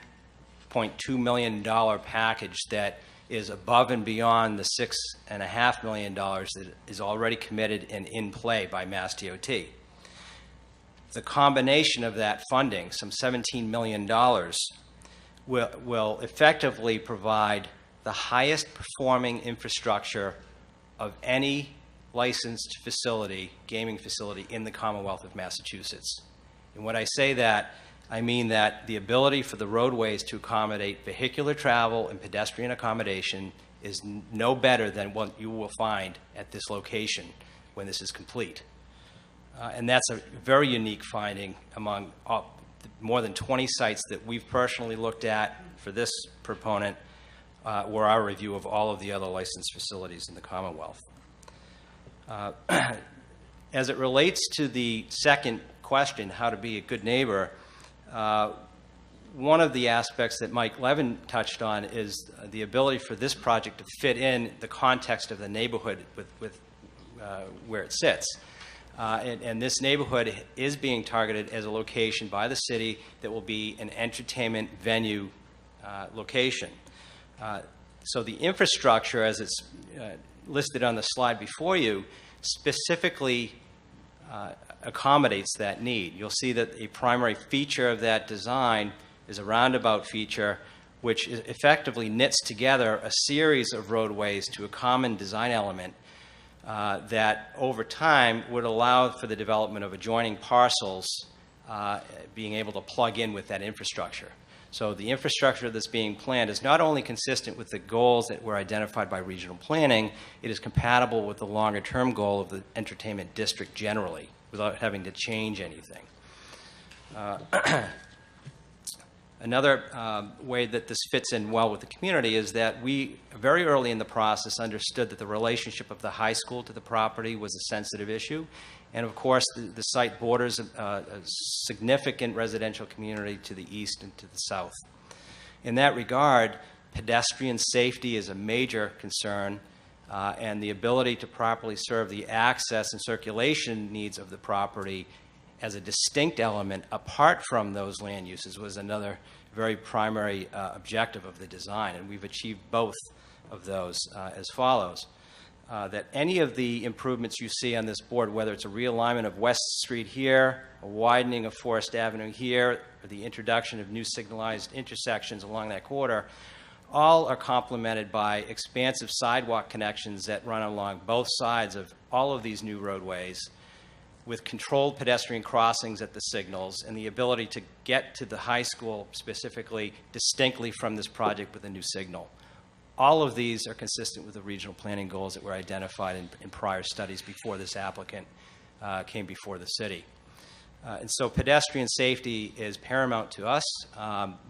million package that is above and beyond the $6.5 million that is already committed and in play by Mass DOT. The combination of that funding, some $17 million, will effectively provide the highest performing infrastructure of any licensed facility, gaming facility, in the Commonwealth of Massachusetts. And when I say that, I mean that the ability for the roadways to accommodate vehicular travel and pedestrian accommodation is no better than what you will find at this location when this is complete. And that's a very unique finding among more than 20 sites that we've personally looked at for this proponent, were our review of all of the other licensed facilities in the Commonwealth. As it relates to the second question, how to be a good neighbor, one of the aspects that Mike Levin touched on is the ability for this project to fit in the context of the neighborhood with where it sits. And this neighborhood is being targeted as a location by the city that will be an entertainment venue location. So the infrastructure, as it's listed on the slide before you, specifically accommodates that need. You'll see that a primary feature of that design is a roundabout feature which effectively knits together a series of roadways to a common design element that over time would allow for the development of adjoining parcels being able to plug in with that infrastructure. So the infrastructure that's being planned is not only consistent with the goals that were identified by regional planning, it is compatible with the longer-term goal of the entertainment district generally, without having to change anything. Another way that this fits in well with the community is that we, very early in the process, understood that the relationship of the high school to the property was a sensitive issue. And of course, the site borders a significant residential community to the east and to the south. In that regard, pedestrian safety is a major concern, and the ability to properly serve the access and circulation needs of the property as a distinct element apart from those land uses was another very primary objective of the design, and we've achieved both of those as follows. That any of the improvements you see on this board, whether it's a realignment of West Street here, a widening of Forest Avenue here, or the introduction of new signalized intersections along that corridor, all are complemented by expansive sidewalk connections that run along both sides of all of these new roadways, with controlled pedestrian crossings at the signals and the ability to get to the high school specifically distinctly from this project with a new signal. All of these are consistent with the regional planning goals that were identified in prior studies before this applicant came before the city. And so pedestrian safety is paramount to us.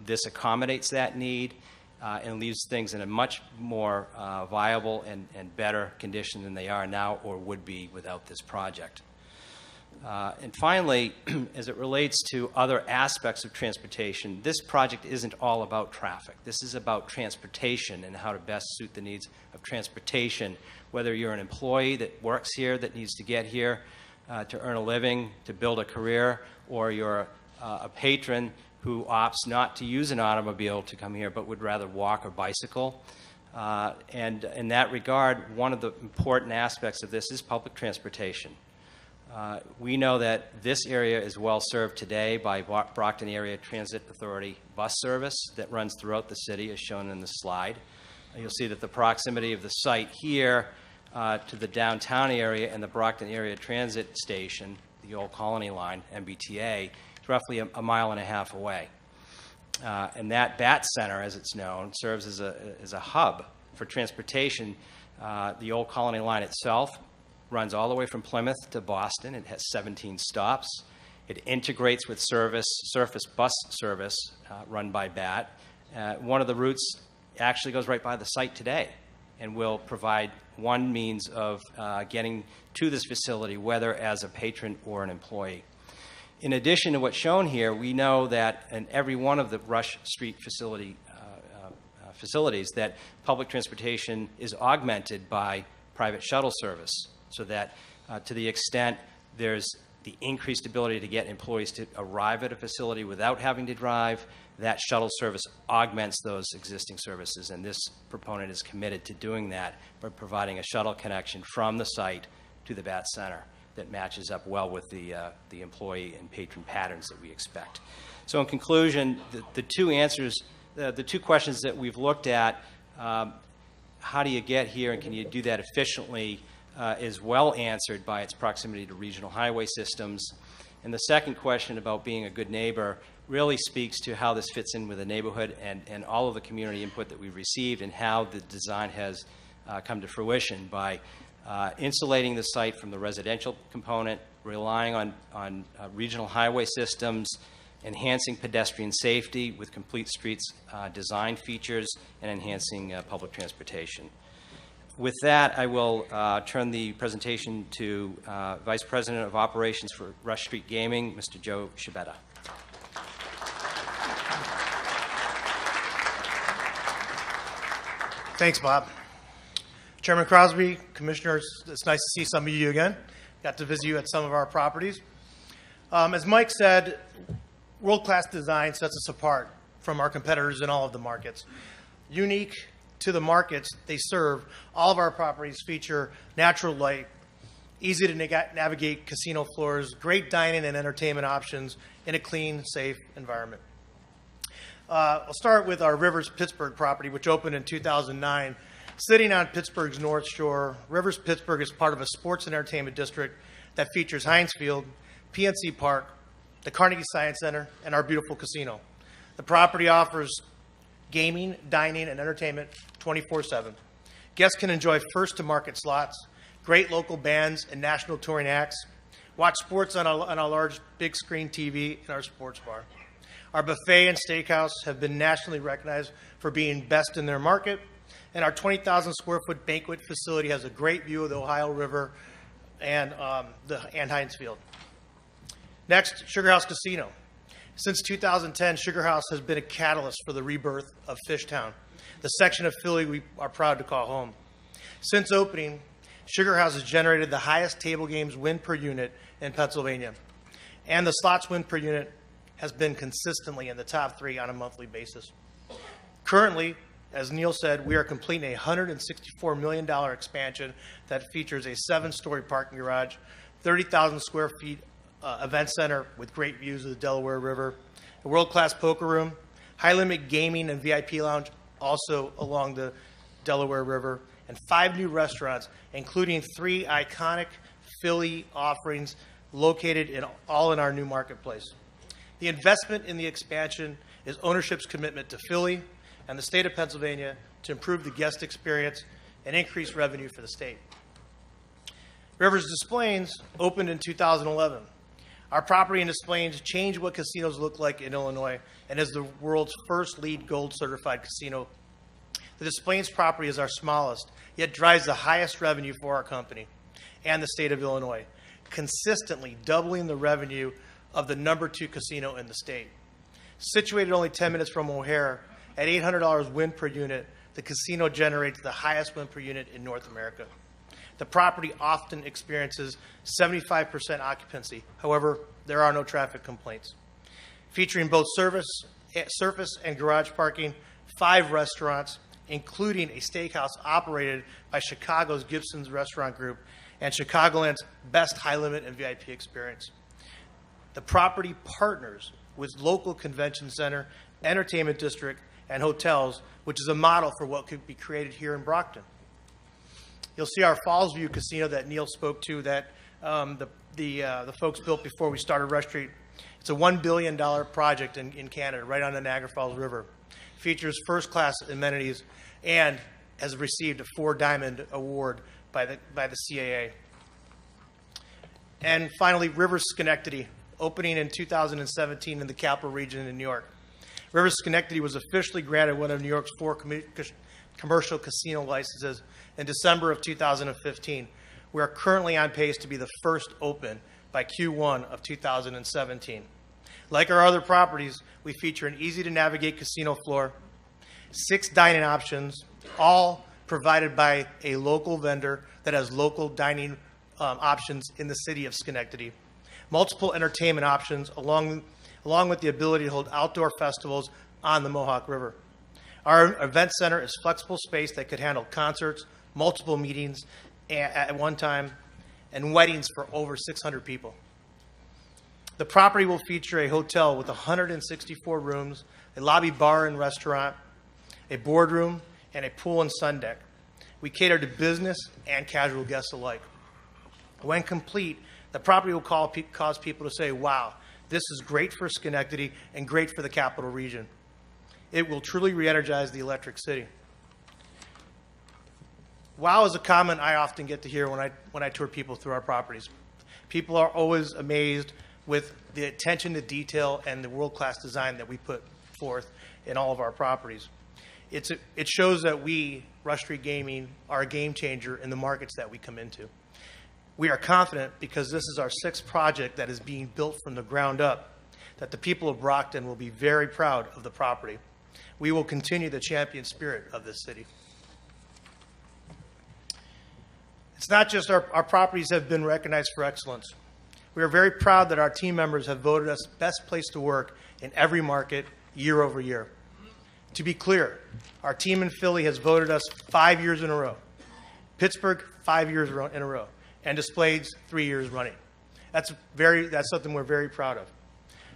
This accommodates that need and leaves things in a much more viable and better condition than they are now or would be without this project. And finally, as it relates to other aspects of transportation, this project isn't all about traffic. This is about transportation and how to best suit the needs of transportation, whether you're an employee that works here that needs to get here to earn a living, to build a career, or you're a patron who opts not to use an automobile to come here but would rather walk or bicycle. And in that regard, one of the important aspects of this is public transportation. We know that this area is well served today by Brockton Area Transit Authority bus service that runs throughout the city, as shown in the slide. You'll see that the proximity of the site here to the downtown area and the Brockton Area Transit Station, the old Colony Line, MBTA, is roughly a mile and a half away. And that BAT Center, as it's known, serves as a hub for transportation. The old Colony Line itself runs all the way from Plymouth to Boston. It has 17 stops. It integrates with surface bus service run by BAT. One of the routes actually goes right by the site today and will provide one means of getting to this facility, whether as a patron or an employee. In addition to what's shown here, we know that in every one of the Rush Street facilities, that public transportation is augmented by private shuttle service, so that to the extent there's the increased ability to get employees to arrive at a facility without having to drive, that shuttle service augments those existing services, and this proponent is committed to doing that by providing a shuttle connection from the site to the BAT Center that matches up well with the employee and patron patterns that we expect. So in conclusion, the two questions that we've looked at, how do you get here and can you do that efficiently, is well answered by its proximity to regional highway systems. And the second question about being a good neighbor, really speaks to how this fits in with the neighborhood and all of the community input that we've received and how the design has come to fruition by insulating the site from the residential component, relying on regional highway systems, enhancing pedestrian safety with complete streets design features, and enhancing public transportation. With that, I will turn the presentation to Vice President of Operations for Rush Street Gaming, Mr. Joe Sciabetta. Thanks, Bob. Chairman Crosby, Commissioners, it's nice to see some of you again. Got to visit you at some of our properties. As Mike said, world-class design sets us apart from our competitors in all of the markets. Unique to the markets they serve, all of our properties feature natural light, easy to navigate casino floors, great dining and entertainment options in a clean, safe environment. I'll start with our Rivers Pittsburgh property, which opened in 2009. Sitting on Pittsburgh's North Shore, Rivers Pittsburgh is part of a sports and entertainment district that features Heinz Field, PNC Park, the Carnegie Science Center, and our beautiful casino. The property offers gaming, dining, and entertainment 24/7. Guests can enjoy first-to-market slots, great local bands and national touring acts, watch sports on a large big-screen TV in our sports bar. Our buffet and steakhouse have been nationally recognized for being best in their market, and our 20,000 square foot banquet facility has a great view of the Ohio River and Heinz Field. Next, Sugar House Casino. Since 2010, Sugar House has been a catalyst for the rebirth of Fishtown, the section of Philly we are proud to call home. Since opening, Sugar House has generated the highest table games win per unit in Pennsylvania, and the slots win per unit has been consistently in the top 3 on a monthly basis. Currently, as Neil said, we are completing a $164 million expansion that features a 7-story parking garage, 30,000 square feet event center with great views of the Delaware River, a world-class poker room, high-limit gaming and VIP lounge also along the Delaware River, and 5 new restaurants, including 3 iconic Philly offerings located all in our new marketplace. The investment in the expansion is ownership's commitment to Philly and the state of Pennsylvania to improve the guest experience and increase revenue for the state. Rivers Des Plaines opened in 2011. Our property in Des Plaines changed what casinos look like in Illinois and is the world's first LEED Gold certified casino. The Des Plaines property is our smallest, yet drives the highest revenue for our company and the state of Illinois, consistently doubling the revenue of the number 2 casino in the state. Situated only 10 minutes from O'Hare, at $800 win per unit, the casino generates the highest win per unit in North America. The property often experiences 75% occupancy. However, there are no traffic complaints. Featuring both surface and garage parking, 5 restaurants, including a steakhouse operated by Chicago's Gibson's Restaurant Group and Chicagoland's best high-limit and VIP experience. The property partners with local convention center, entertainment district, and hotels, which is a model for what could be created here in Brockton. You'll see our Falls View Casino that Neil spoke to that the folks built before we started Rush Street. It's a $1 billion project in Canada, right on the Niagara Falls River. Features first-class amenities and has received a 4-diamond award by the CAA. And finally, Rivers Schenectady, opening in 2017 in the Capital Region in New York. Rivers Schenectady was officially granted one of New York's 4 commercial casino licenses in December of 2015. We are currently on pace to be the first open by Q1 of 2017. Like our other properties, we feature an easy-to-navigate casino floor, 6 dining options, all provided by a local vendor that has local dining options in the city of Schenectady. Multiple entertainment options along with the ability to hold outdoor festivals on the Mohawk River. Our event center is flexible space that could handle concerts, multiple meetings at one time, and weddings for over 600 people. The property will feature a hotel with 164 rooms, a lobby bar and restaurant, a boardroom, and a pool and sun deck. We cater to business and casual guests alike. When complete, the property will cause people to say, wow, This is great for Schenectady and great for the capital region. It will truly re-energize the electric city. Wow is a comment I often get to hear when I tour people through our properties. People are always amazed with the attention to detail and the world-class design that we put forth in all of our properties. It shows that we, Rush Street Gaming, are a game changer in the markets that we come into. We are confident, because this is our 6th project that is being built from the ground up, that the people of Brockton will be very proud of the property. We will continue the champion spirit of this city. It's not just our properties have been recognized for excellence. We are very proud that our team members have voted us best place to work in every market year over year. To be clear, our team in Philly has voted us 5 years in a row. Pittsburgh, 5 years in a row. And Des Plaines, 3 years running. That's something we're very proud of.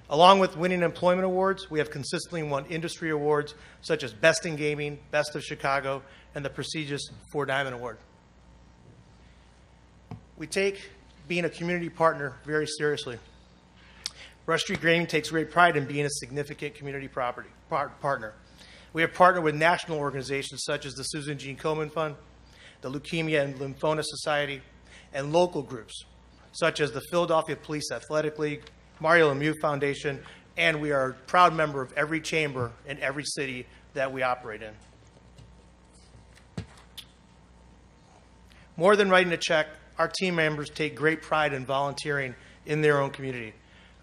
Along with winning employment awards, we have consistently won industry awards such as Best in Gaming, Best of Chicago, and the prestigious 4 Diamond Award. We take being a community partner very seriously. Rush Street Gaming takes great pride in being a significant community partner. We have partnered with national organizations such as the Susan G. Komen Fund, the Leukemia and Lymphoma Society, and local groups such as the Philadelphia Police Athletic League, Mario Lemieux Foundation, and we are a proud member of every chamber in every city that we operate in. More than writing a check, our team members take great pride in volunteering in their own community.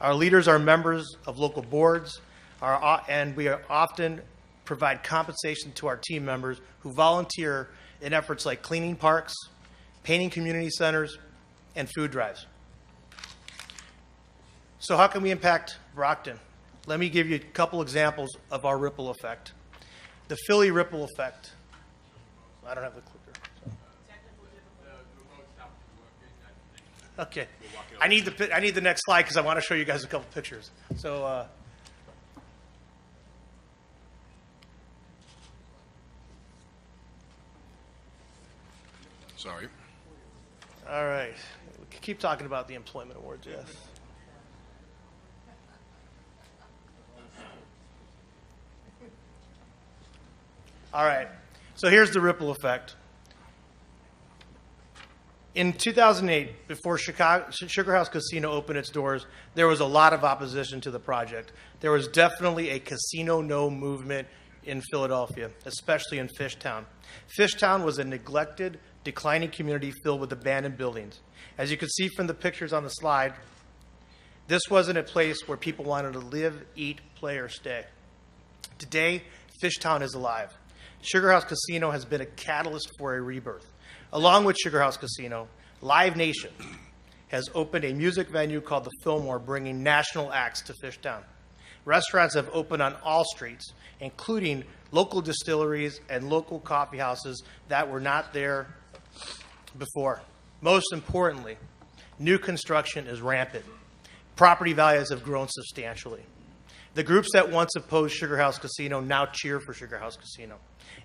Our leaders are members of local boards, and we often provide compensation to our team members who volunteer in efforts like cleaning parks, painting community centers, and food drives. So how can we impact Brockton? Let me give you a couple examples of our ripple effect. The Philly ripple effect. I don't have the clicker. Okay. I need the next slide because I want to show you guys a couple pictures. So Sorry. all right. We can keep talking about the employment awards, yes. All right. So here's the ripple effect. In 2008, before Sugar House Casino opened its doors, there was a lot of opposition to the project. There was definitely a casino no movement in Philadelphia, especially in Fishtown. Fishtown was a neglected, declining community filled with abandoned buildings. As you can see from the pictures on the slide, this wasn't a place where people wanted to live, eat, play, or stay. Today, Fishtown is alive. Sugar House Casino has been a catalyst for a rebirth. Along with Sugar House Casino, Live Nation has opened a music venue called the Fillmore, bringing national acts to Fishtown. Restaurants have opened on all streets, including local distilleries and local coffee houses that were not there before. Most importantly, new construction is rampant. Property values have grown substantially. The groups that once opposed Sugar House Casino now cheer for Sugar House Casino.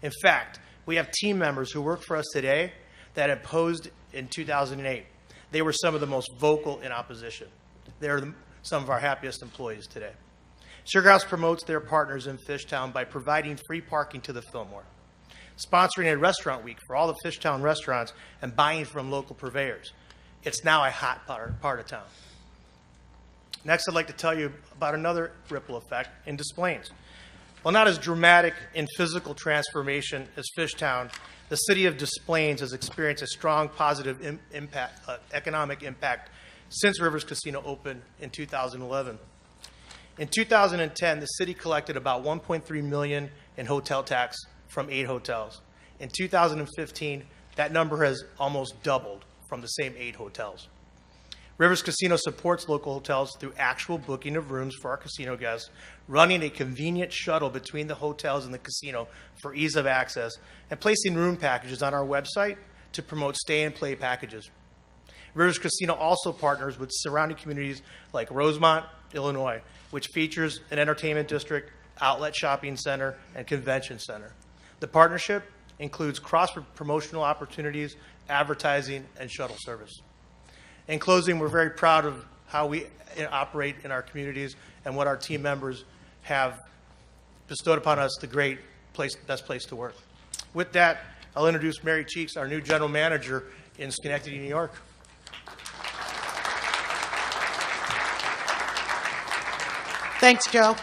In fact, we have team members who work for us today that opposed in 2008. They were some of the most vocal in opposition. They're some of our happiest employees today. Sugar House promotes their partners in Fishtown by providing free parking to the Fillmore, sponsoring a restaurant week for all the Fishtown restaurants, and buying from local purveyors. It's now a hot part of town. Next, I'd like to tell you about another ripple effect in Des Plaines. While not as dramatic in physical transformation as Fishtown, the city of Des Plaines has experienced a strong positive economic impact since Rivers Casino opened in 2011. In 2010, the city collected about $1.3 million in hotel tax from 8 hotels. In 2015, that number has almost doubled from the same 8 hotels. Rivers Casino supports local hotels through actual booking of rooms for our casino guests, running a convenient shuttle between the hotels and the casino for ease of access, and placing room packages on our website to promote stay and play packages. Rivers Casino also partners with surrounding communities like Rosemont, Illinois, which features an entertainment district, outlet shopping center, and convention center. The partnership includes cross-promotional opportunities, advertising, and shuttle service. In closing, we're very proud of how we operate in our communities and what our team members have bestowed upon us the best place to work. With that, I'll introduce Mary Cheeks, our new general manager in Schenectady, New York. Thanks, Joe.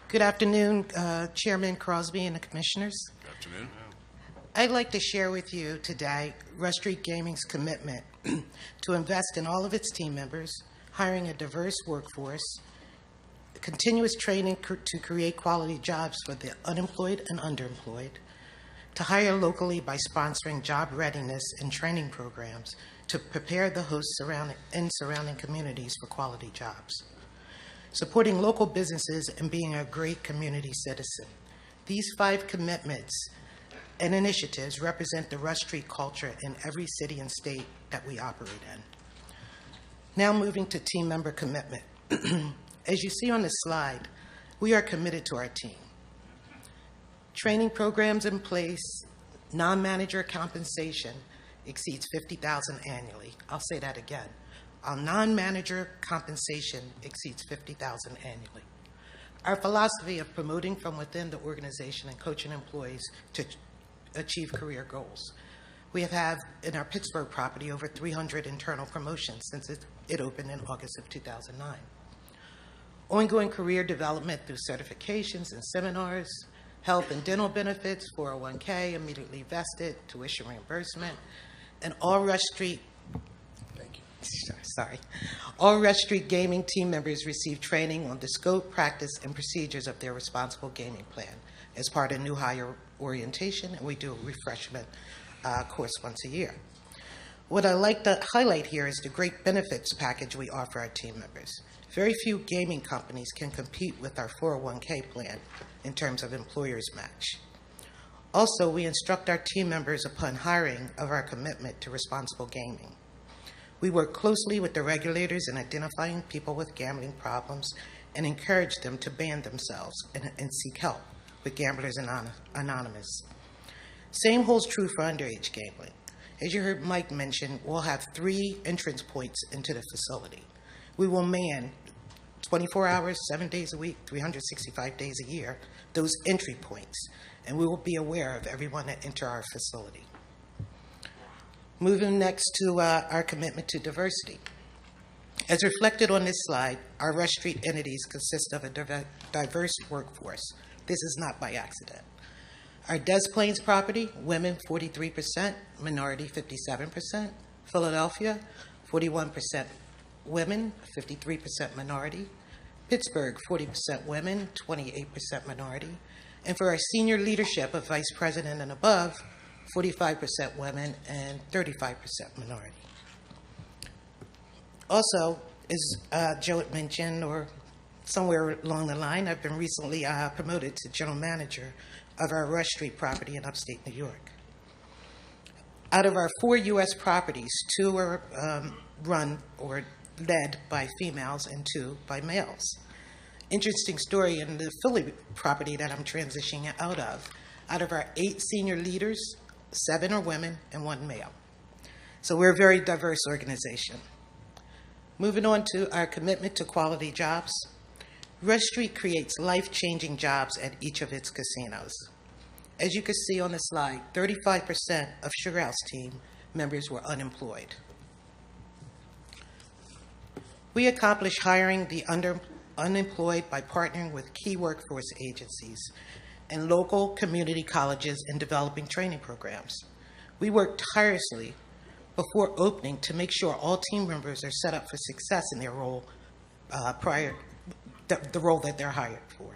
Good afternoon, Chairman Crosby and the commissioners. Good afternoon. I'd like to share with you today Rush Street Gaming's commitment to invest in all of its team members, hiring a diverse workforce, continuous training to create quality jobs for the unemployed and underemployed, to hire locally by sponsoring job readiness and training programs to prepare the host surrounding communities for quality jobs, supporting local businesses and being a great community citizen. These 5 commitments and initiatives represent the Rush Street culture in every city and state that we operate in. Now moving to team member commitment. As you see on the slide, we are committed to our team. Training programs in place, non-manager compensation exceeds $50,000 annually. I'll say that again. Our non-manager compensation exceeds $50,000 annually. Our philosophy of promoting from within the organization and coaching employees to achieve career goals. We have had in our Pittsburgh property over 300 internal promotions since it opened in August of 2009. Ongoing career development through certifications and seminars, health and dental benefits, 401k, immediately vested, tuition reimbursement, and all Rush Street All Rush Street Gaming team members receive training on the scope, practice, and procedures of their responsible gaming plan as part of new hire orientation, and we do a refreshment course once a year. What I like to highlight here is the great benefits package we offer our team members. Very few gaming companies can compete with our 401k plan in terms of employers match. Also, we instruct our team members upon hiring of our commitment to responsible gaming. We work closely with the regulators in identifying people with gambling problems and encourage them to ban themselves and seek help with Gamblers Anonymous. Same holds true for underage gambling. As you heard Mike mention, we'll have 3 entrance points into the facility. We will man 24 hours, 7 days a week, 365 days a year, those entry points, and we will be aware of everyone that enter our facility. Moving next to our commitment to diversity. As reflected on this slide, our Rush Street entities consist of a diverse workforce. This is not by accident. Our Des Plaines property, women 43%, minority 57%. Philadelphia, 41% women, 53% minority. Pittsburgh, 40% women, 28% minority. And for our senior leadership of vice president and above, 45% women and 35% minority. Also, as Joe had mentioned, or somewhere along the line, I've been recently promoted to general manager of our Rush Street property in upstate New York. Out of our 4 U.S. properties, 2 are run or led by females and 2 by males. Interesting story in the Philly property that I'm transitioning out of our 8 senior leaders, 7 are women and 1 male. So we're a very diverse organization. Moving on to our commitment to quality jobs. Rush Street creates life-changing jobs at each of its casinos. As you can see on the slide, 35% of Sugar House team members were unemployed. We accomplish hiring the unemployed by partnering with key workforce agencies and local community colleges in developing training programs. We work tirelessly before opening to make sure all team members are set up for success in their role the role that they're hired for.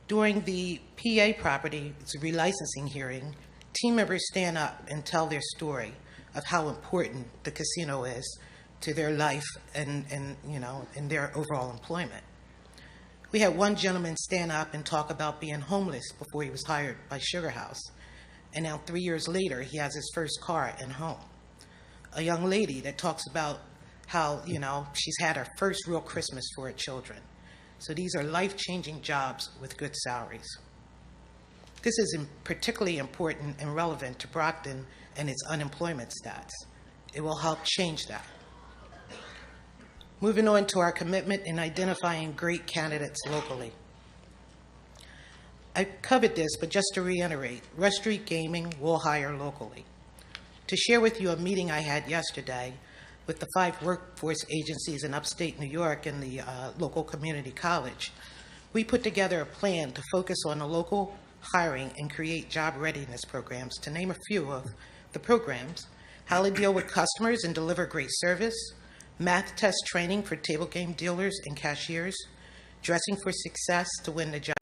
During the PA property, it's a relicensing hearing, team members stand up and tell their story of how important the casino is to their life and their overall employment. We had one gentleman stand up and talk about being homeless before he was hired by Sugar House. And now 3 years later, he has his first car and home. A young lady that talks about how, she's had her first real Christmas for her children. So these are life-changing jobs with good salaries. This is particularly important and relevant to Brockton and its unemployment stats. It will help change that. Moving on to our commitment in identifying great candidates locally. I covered this, but just to reiterate, Rush Street Gaming will hire locally. To share with you a meeting I had yesterday with the 5 workforce agencies in upstate New York and the local community college, we put together a plan to focus on the local hiring and create job readiness programs, to name a few of the programs: how to deal with customers and deliver great service, math test training for table game dealers and cashiers, dressing for success to win the job.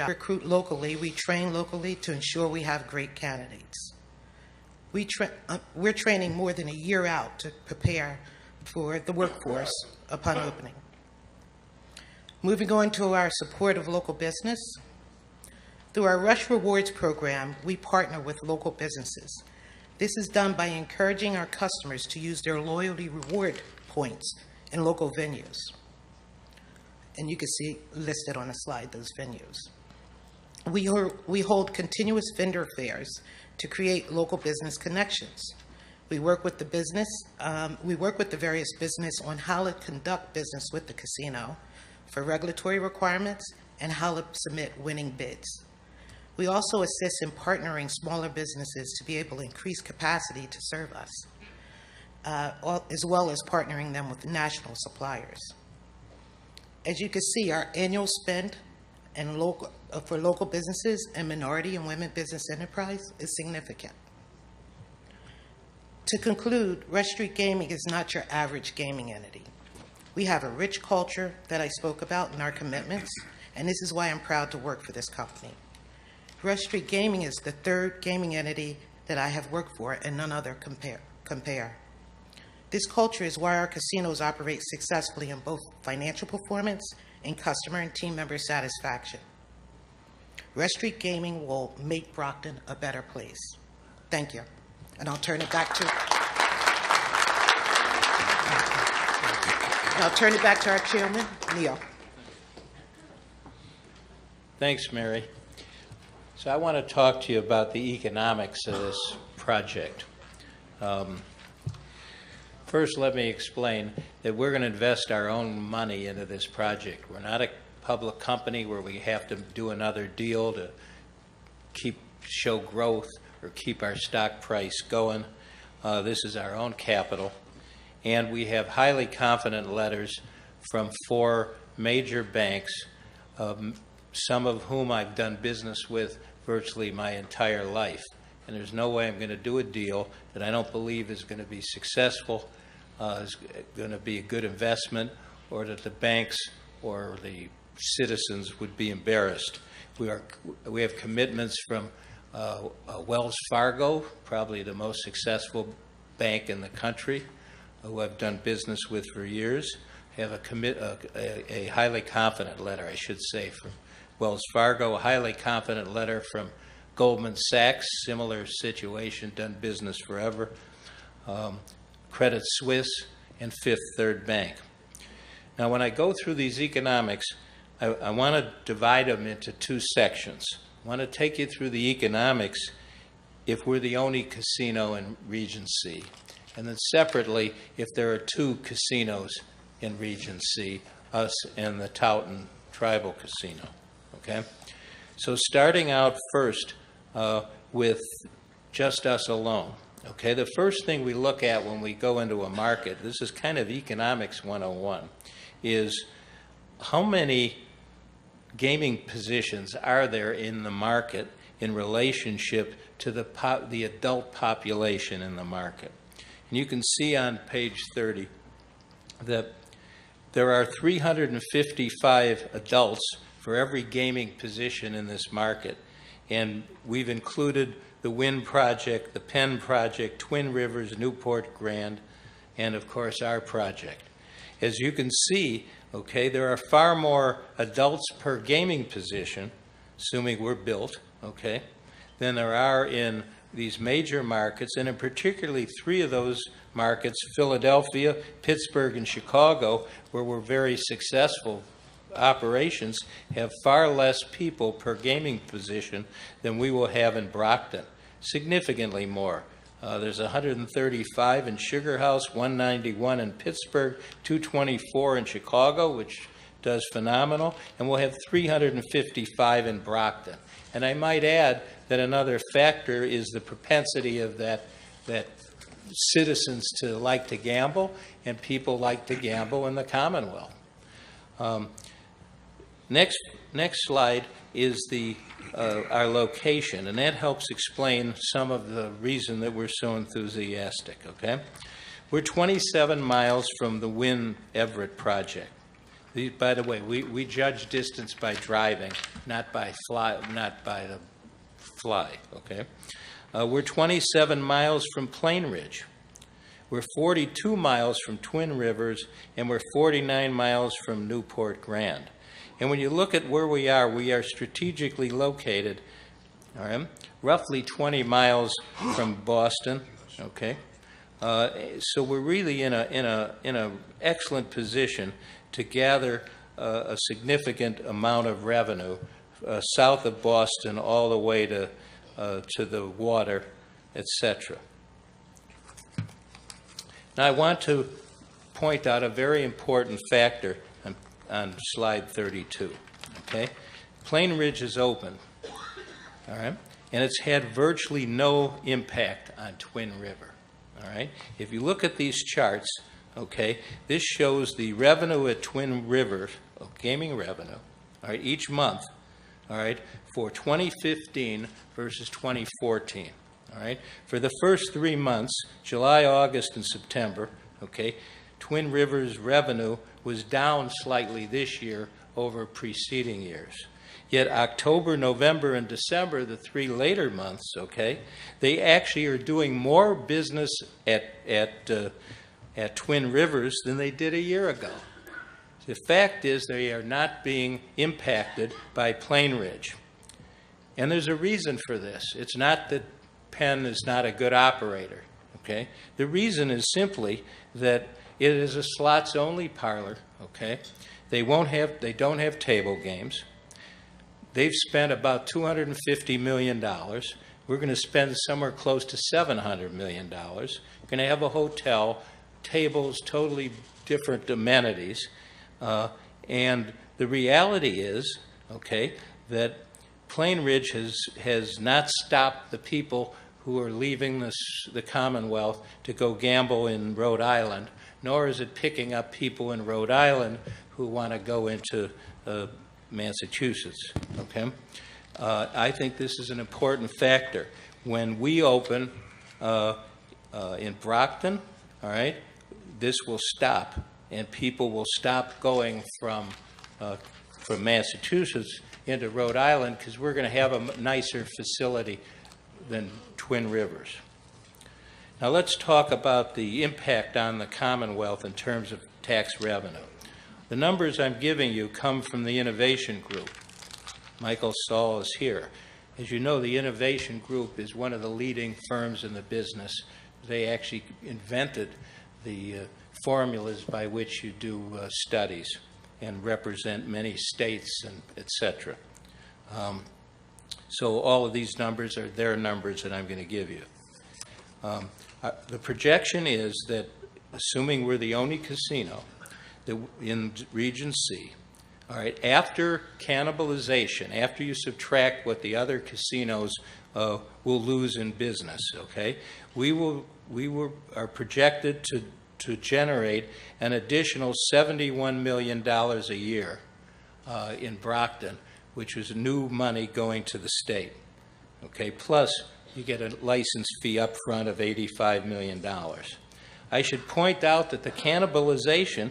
Recruit locally, we train locally to ensure we have great candidates. We're training more than a year out to prepare for the workforce upon opening. Moving on to our support of local business. Through our Rush Rewards program, we partner with local businesses. This is done by encouraging our customers to use their loyalty reward points in local venues. And you can see listed on the slide those venues. We hold continuous vendor fairs to create local business connections. We work with the various business on how to conduct business with the casino, for regulatory requirements, and how to submit winning bids. We also assist in partnering smaller businesses to be able to increase capacity to serve us, as well as partnering them with national suppliers. As you can see, our annual spend for local businesses and minority and women business enterprise is significant. To conclude, Rush Street Gaming is not your average gaming entity. We have a rich culture that I spoke about in our commitments, and this is why I'm proud to work for this company. Rush Street Gaming is the 3rd gaming entity that I have worked for, and none other compare. This culture is why our casinos operate successfully in both financial performance and customer and team member satisfaction. Rush Street Gaming will make Brockton a better place. Thank you. And I'll turn it back to our chairman, Neil. Thanks, Mary. So I want to talk to you about the economics of this project. First, let me explain that we're going to invest our own money into this project. We're not a public company where we have to do another deal to show growth or keep our stock price going. This is our own capital. And we have highly confident letters from 4 major banks, some of whom I've done business with virtually my entire life. And there's no way I'm going to do a deal that I don't believe is going to be successful, is going to be a good investment, or that the banks or the citizens would be embarrassed. We have commitments from Wells Fargo, probably the most successful bank in the country, who I've done business with for years. I have a highly confident letter, I should say, from Wells Fargo, a highly confident letter from Goldman Sachs, similar situation, done business forever, Credit Suisse, and Fifth Third Bank. Now, when I go through these economics, I want to divide them into 2 sections. I want to take you through the economics if we're the only casino in Region C, and then separately if there are 2 casinos in Region C, us and the Taunton Tribal Casino. Okay? So starting out first with just us alone. Okay, the first thing we look at when we go into a market, this is kind of economics 101, is how many gaming positions are there in the market in relationship to the adult population in the market. And you can see on page 30 that there are 355 adults for every gaming position in this market. And we've included the Wynn Project, the Penn Project, Twin Rivers, Newport Grand, and of course our project. As you can see, okay, there are far more adults per gaming position, assuming we're built, okay, than there are in these major markets, and in particularly 3 of those markets, Philadelphia, Pittsburgh, and Chicago, where we're very successful operations, have far less people per gaming position than we will have in Brockton, significantly more. There's 135 in Sugar House, 191 in Pittsburgh, 224 in Chicago, which does phenomenal, and we'll have 355 in Brockton. And I might add that another factor is the propensity of that citizens to like to gamble, and people like to gamble in the Commonwealth. Next slide is our location, and that helps explain some of the reason that we're so enthusiastic, okay? We're 27 miles from the Wynn Everett project. By the way, we judge distance by driving, not by the fly, okay? We're 27 miles from Plain Ridge. We're 42 miles from Twin Rivers, and we're 49 miles from Newport Grand. And when you look at where we are strategically located, all right, roughly 20 miles from Boston, okay? So we're really in a excellent position to gather a significant amount of revenue south of Boston all the way to the water, etc. Now I want to point out a very important factor on slide 32, okay? Plain Ridge is open, all right? And it's had virtually no impact on Twin River, all right? If you look at these charts, okay, this shows the revenue at Twin River, gaming revenue, all right, each month, all right, for 2015 versus 2014, all right? For the first 3 months, July, August, and September, okay, Twin Rivers revenue was down slightly this year over preceding years. Yet October, November, and December, the 3 later months, okay, they actually are doing more business at Twin Rivers than they did a year ago. The fact is they are not being impacted by Plain Ridge. And there's a reason for this. It's not that Penn is not a good operator, okay? The reason is simply that it is a slots-only parlor, okay? They don't have table games. They've spent about $250 million. We're going to spend somewhere close to $700 million. We're going to have a hotel, tables, totally different amenities. And the reality is, okay, that Plain Ridge has not stopped the people who are leaving the Commonwealth to go gamble in Rhode Island, nor is it picking up people in Rhode Island who want to go into Massachusetts, okay? I think this is an important factor. When we open in Brockton, all right, this will stop, and people will stop going from Massachusetts into Rhode Island because we're going to have a nicer facility than Twin Rivers. Now let's talk about the impact on the Commonwealth in terms of tax revenue. The numbers I'm giving you come from the Innovation Group. Michael Saul is here. As you know, the Innovation Group is one of the leading firms in the business. They actually invented the formulas by which you do studies and represent many states, and et cetera. So all of these numbers are their numbers that I'm going to give you. The projection is that, assuming we're the only casino in Region C, all right, after cannibalization, after you subtract what the other casinos will lose in business, okay, we are projected to generate an additional $71 million a year in Brockton, which was new money going to the state, okay, plus you get a license fee up front of $85 million. I should point out that the cannibalization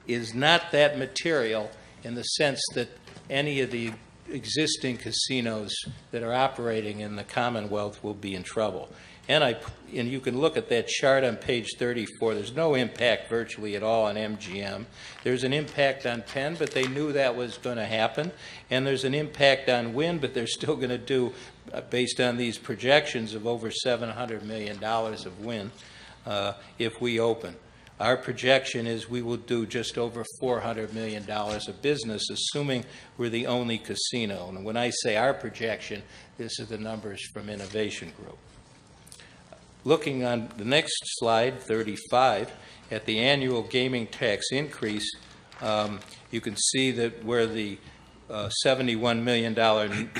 is not that material in the sense that any of the existing casinos that are operating in the Commonwealth will be in trouble. And you can look at that chart on page 34. There's no impact virtually at all on MGM. There's an impact on Penn, but they knew that was going to happen. And there's an impact on Wynn, but they're still going to do, based on these projections, of over $700 million of Wynn if we open. Our projection is we will do just over $400 million of business, assuming we're the only casino. And when I say our projection, this is the numbers from Innovation Group. looking on the next slide, 35, at the annual gaming tax increase, you can see that where the $71 million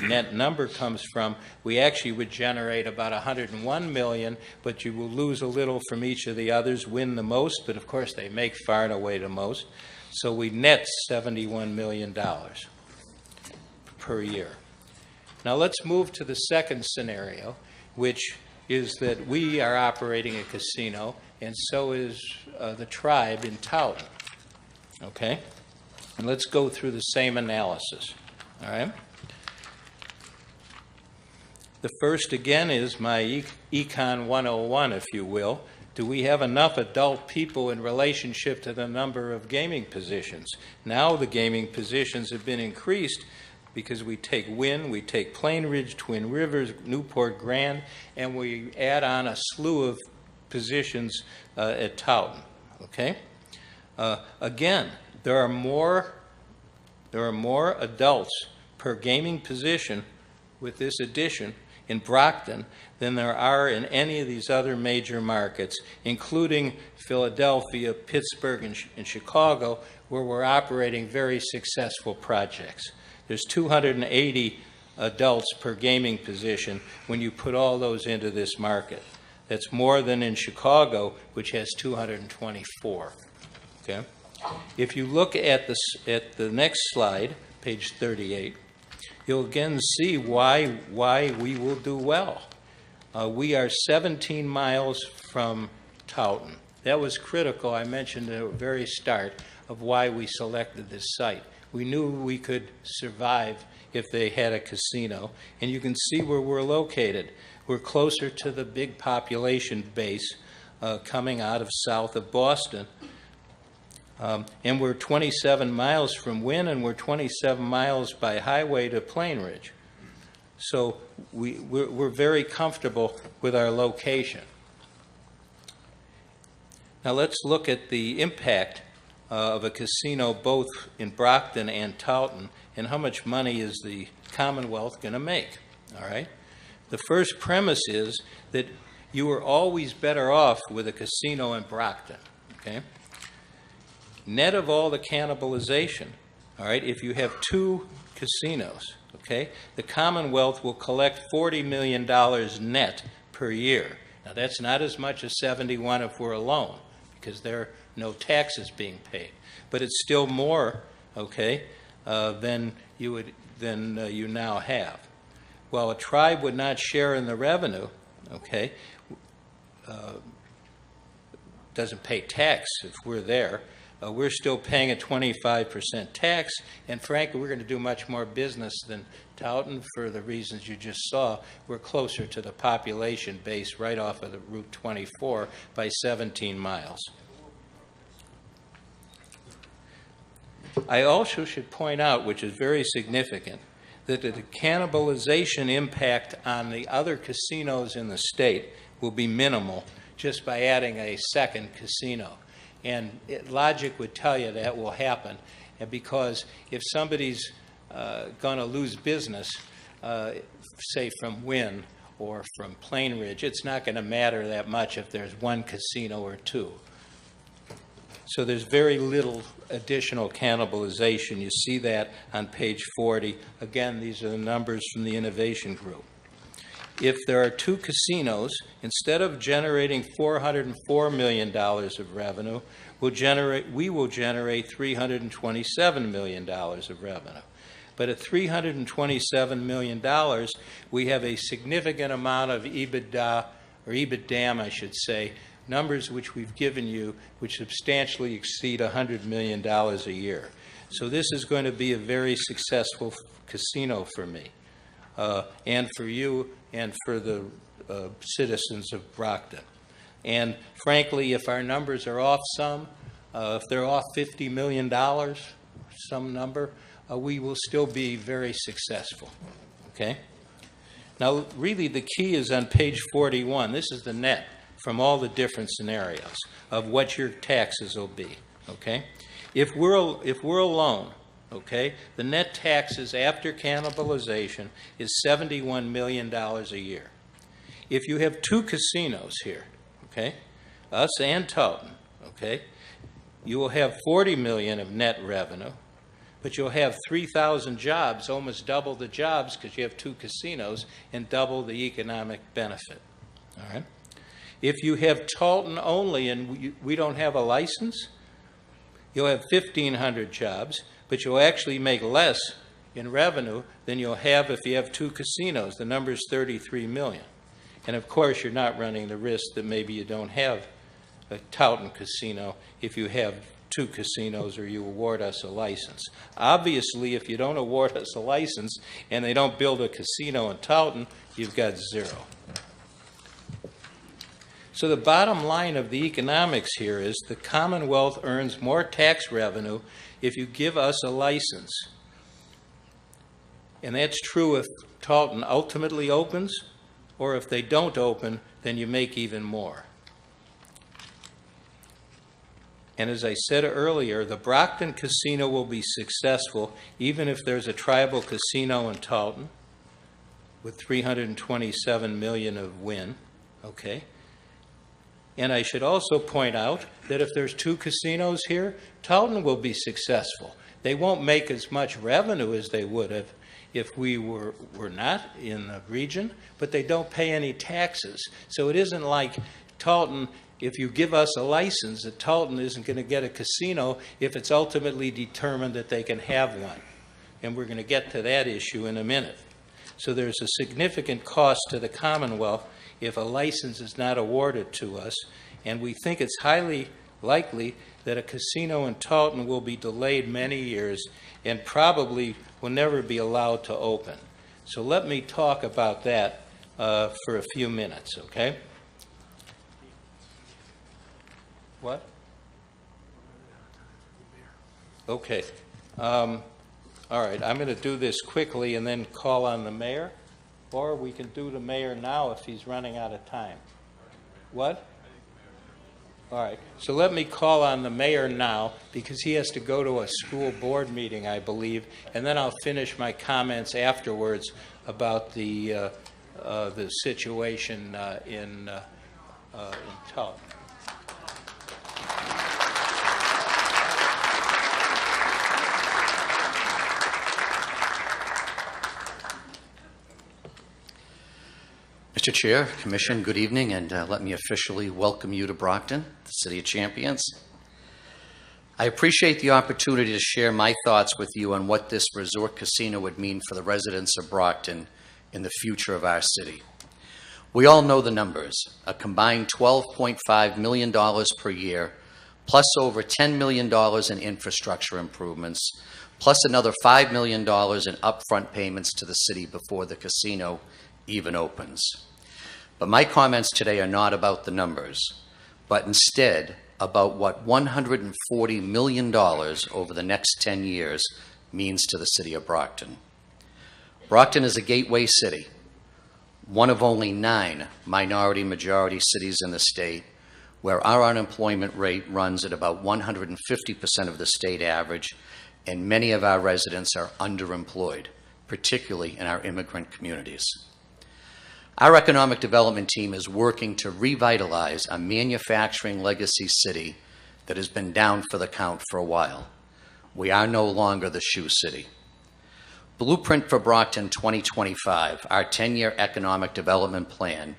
net number comes from, we actually would generate about $101 million, but you will lose a little from each of the others, win the most, but of course they make far and away the most. So we net $71 million per year. Now let's move to the second scenario, which is that we are operating a casino, and so is the tribe in Towton. Okay? And let's go through the same analysis. All right? The first, again, is my Econ 101, if you will. Do we have enough adult people in relationship to the number of gaming positions? Now the gaming positions have been increased because we take Wynn, we take Plain Ridge, Twin Rivers, Newport Grand, and we add on a slew of positions at Towton. Okay? Again, there are more adults per gaming position with this addition in Brockton than there are in any of these other major markets, including Philadelphia, Pittsburgh, and Chicago, where we're operating very successful projects. There's 280 adults per gaming position when you put all those into this market. That's more than in Chicago, which has 224. Okay? If you look at the next slide, page 38, you'll again see why we will do well. We are 17 miles from Towton. That was critical, I mentioned at the very start, of why we selected this site. We knew we could survive if they had a casino, and you can see where we're located. We're closer to the big population base coming out of south of Boston. And we're 27 miles from Wynn, and we're 27 miles by highway to Plain Ridge. So we're very comfortable with our location. Now let's look at the impact of a casino both in Brockton and Towton, and how much money is the Commonwealth going to make. All right? The first premise is that you are always better off with a casino in Brockton. Okay? Net of all the cannibalization, all right, if you have two casinos, okay, the Commonwealth will collect $40 million net per year. Now, that's not as much as 71 if we're alone, because there are no taxes being paid. But it's still more, okay, than you now have. While a tribe would not share in the revenue, okay, doesn't pay tax if we're there, we're still paying a 25% tax, and frankly, we're going to do much more business than Towton for the reasons you just saw. We're closer to the population base right off of the Route 24 by 17 miles. I also should point out, which is very significant, that the cannibalization impact on the other casinos in the state will be minimal just by adding a second casino. And logic would tell you that will happen, and because if somebody's going to lose business, say from Wynn or from Plain Ridge, it's not going to matter that much if there's one casino or two. So there's very little additional cannibalization. You see that on page 40. Again, these are the numbers from the Innovation Group. If there are two casinos, instead of generating $404 million of revenue, we will generate $327 million of revenue. But at $327 million, we have a significant amount of EBITDA, or EBITDAM, I should say, numbers which we've given you, which substantially exceed $100 million a year. So this is going to be a very successful casino for me, and for you, and for the citizens of Brockton. And frankly, if our numbers are off some, if they're off $50 million, some number, we will still be very successful. Okay? Now, really, the key is on page 41. This is the net from all the different scenarios of what your taxes will be. Okay? If we're alone, okay, the net taxes after cannibalization is $71 million a year. if you have two casinos here, okay, us and Taunton, okay, you will have $40 million of net revenue, but you'll have 3,000 jobs, almost double the jobs because you have two casinos, and double the economic benefit. All right. If you have Taunton only and we don't have a license, you'll have 1,500 jobs, but you'll actually make less in revenue than you'll have if you have two casinos. The number is 33 million. And of course, you're not running the risk that maybe you don't have a Taunton casino if you have two casinos or you award us a license. Obviously, if you don't award us a license and they don't build a casino in Taunton, you've got zero. So the bottom line of the economics here is the Commonwealth earns more tax revenue if you give us a license. And that's true if Taunton ultimately opens, or if they don't open, then you make even more. And as I said earlier, the Brockton casino will be successful even if there's a tribal casino in Taunton with $327 million of win, okay? And I should also point out that if there's two casinos here, Taunton will be successful. They won't make as much revenue as they would have if we were not in the region, but they don't pay any taxes. So it isn't like Taunton, if you give us a license, that Taunton isn't going to get a casino if it's ultimately determined that they can have one. And we're going to get to that issue in a minute. So there's a significant cost to the Commonwealth if a license is not awarded to us, and we think it's highly likely that a casino in Taunton will be delayed many years and probably will never be allowed to open. So let me talk about that for a few minutes, okay? What? Okay. All right, I'm going to do this quickly and then call on the mayor, or we can do the mayor now if he's running out of time. What? All right, so let me call on the mayor now because he has to go to a school board meeting, I believe, and then I'll finish my comments afterwards about the situation in Taunton. Mr. Chair, Commission, good evening, and let me officially welcome you to Brockton, the City of Champions. I appreciate the opportunity to share my thoughts with you on what this resort casino would mean for the residents of Brockton in the future of our city. We all know the numbers, a combined $12.5 million per year, plus over $10 million in infrastructure improvements, plus another $5 million in upfront payments to the city before the casino even opens. But my comments today are not about the numbers, but instead about what $140 million over the next 10 years means to the city of Brockton. Brockton is a gateway city, one of only 9 minority-majority cities in the state, where our unemployment rate runs at about 150% of the state average, and many of our residents are underemployed, particularly in our immigrant communities. Our economic development team is working to revitalize a manufacturing legacy city that has been down for the count for a while. We are no longer the shoe city. Blueprint for Brockton 2025, our 10-year economic development plan,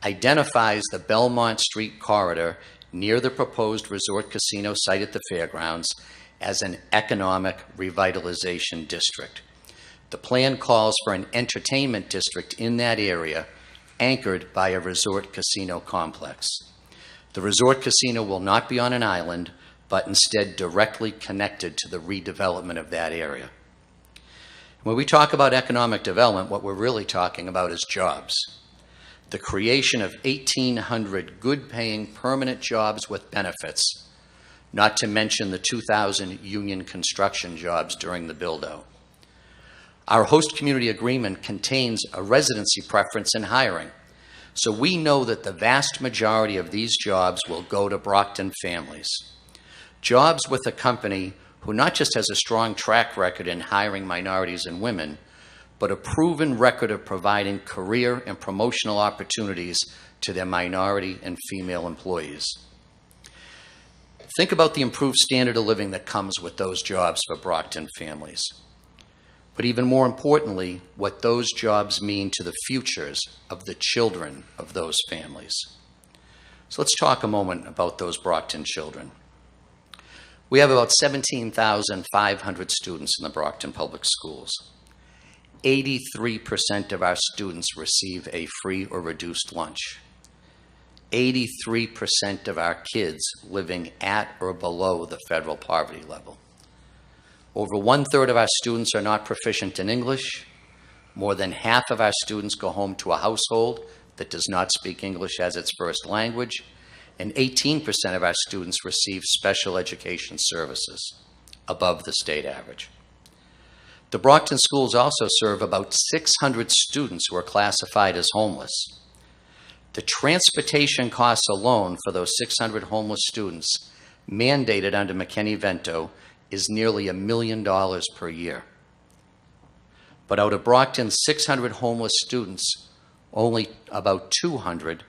identifies the Belmont Street corridor near the proposed resort casino site at the fairgrounds as an economic revitalization district. The plan calls for an entertainment district in that area anchored by a resort casino complex. The resort casino will not be on an island, but instead directly connected to the redevelopment of that area. When we talk about economic development, what we're really talking about is jobs. The creation of 1,800 good-paying permanent jobs with benefits, not to mention the 2,000 union construction jobs during the build-out. Our host community agreement contains a residency preference in hiring, so we know that the vast majority of these jobs will go to Brockton families. Jobs with a company who not just has a strong track record in hiring minorities and women, but a proven record of providing career and promotional opportunities to their minority and female employees. Think about the improved standard of living that comes with those jobs for Brockton families. But even more importantly, what those jobs mean to the futures of the children of those families. So let's talk a moment about those Brockton children. We have about 17,500 students in the Brockton Public Schools. 83% of our students receive a free or reduced lunch. 83% of our kids living at or below the federal poverty level. Over 1/3 of our students are not proficient in English. More than half of our students go home to a household that does not speak English as its first language, and 18% of our students receive special education services, above the state average. The Brockton schools also serve about 600 students who are classified as homeless. The transportation costs alone for those 600 homeless students, mandated under McKinney-Vento, is nearly $1 million per year. But out of Brockton's 600 homeless students, only about 200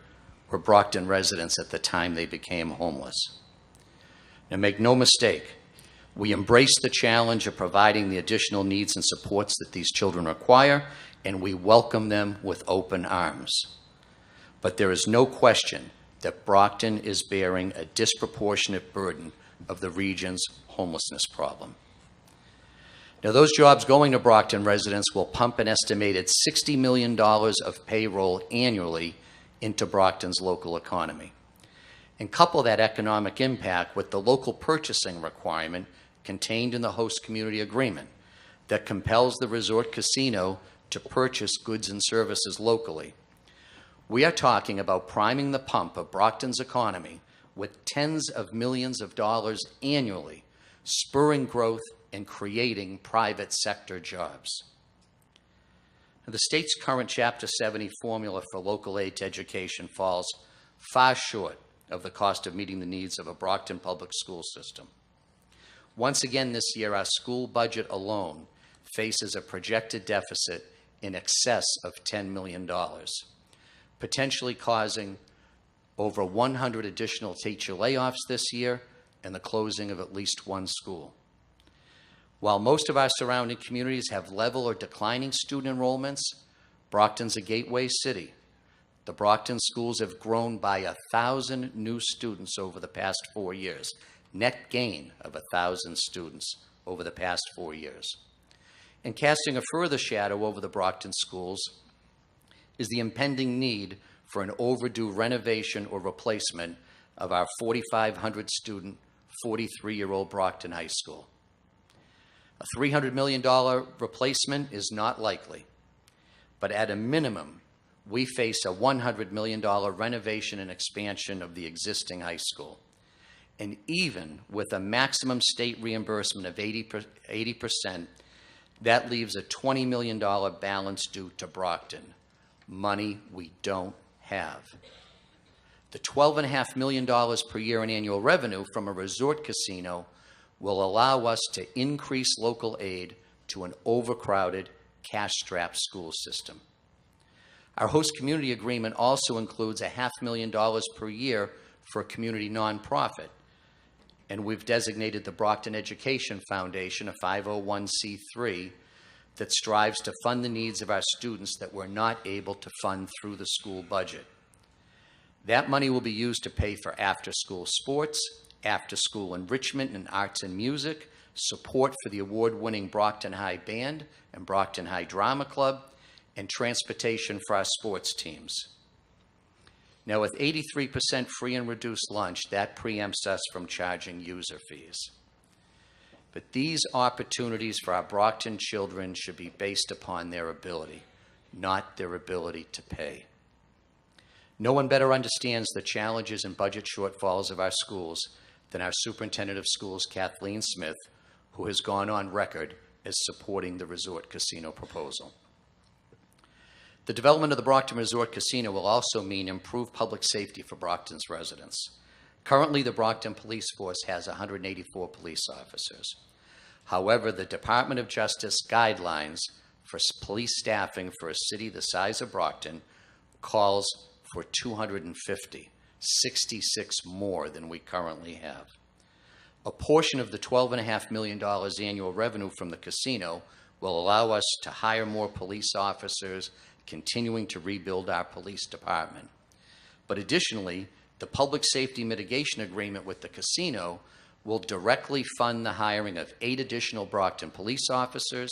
were Brockton residents at the time they became homeless. Now, make no mistake, we embrace the challenge of providing the additional needs and supports that these children require, and we welcome them with open arms. But there is no question that Brockton is bearing a disproportionate burden of the region's homelessness problem. Now, those jobs going to Brockton residents will pump an estimated $60 million of payroll annually into Brockton's local economy. And couple that economic impact with the local purchasing requirement contained in the host community agreement that compels the resort casino to purchase goods and services locally. We are talking about priming the pump of Brockton's economy with tens of millions of dollars annually, spurring growth and creating private sector jobs. Now, the state's current Chapter 70 formula for local aid to education falls far short of the cost of meeting the needs of a Brockton public school system. Once again this year, our school budget alone faces a projected deficit in excess of $10 million, potentially causing over 100 additional teacher layoffs this year and the closing of at least one school. While most of our surrounding communities have level or declining student enrollments, Brockton's a gateway city. The Brockton schools have grown by 1,000 new students over the past 4 years, net gain of 1,000 students over the past 4 years. And casting a further shadow over the Brockton schools is the impending need for an overdue renovation or replacement of our 4,500 student, 43-year-old Brockton High School. A $300 million replacement is not likely, but at a minimum, we face a $100 million renovation and expansion of the existing high school. And even with a maximum state reimbursement of 80%, that leaves a $20 million balance due to Brockton, money we don't have. The $12.5 million per year in annual revenue from a resort casino will allow us to increase local aid to an overcrowded, cash-strapped school system. Our host community agreement also includes $500,000 per year for a community nonprofit, and we've designated the Brockton Education Foundation, a 501c3, that strives to fund the needs of our students that we're not able to fund through the school budget. That money will be used to pay for after-school sports, after-school enrichment in arts and music, support for the award-winning Brockton High Band and Brockton High Drama Club, and transportation for our sports teams. Now, with 83% free and reduced lunch, that preempts us from charging user fees. But these opportunities for our Brockton children should be based upon their ability, not their ability to pay. No one better understands the challenges and budget shortfalls of our schools than our Superintendent of Schools, Kathleen Smith, who has gone on record as supporting the resort casino proposal. The development of the Brockton Resort Casino will also mean improved public safety for Brockton's residents. Currently, the Brockton Police Force has 184 police officers. However, the Department of Justice guidelines for police staffing for a city the size of Brockton calls for 250, 66 more than we currently have. A portion of the $12.5 million annual revenue from the casino will allow us to hire more police officers, continuing to rebuild our police department. But additionally, the public safety mitigation agreement with the casino will directly fund the hiring of 8 additional Brockton police officers,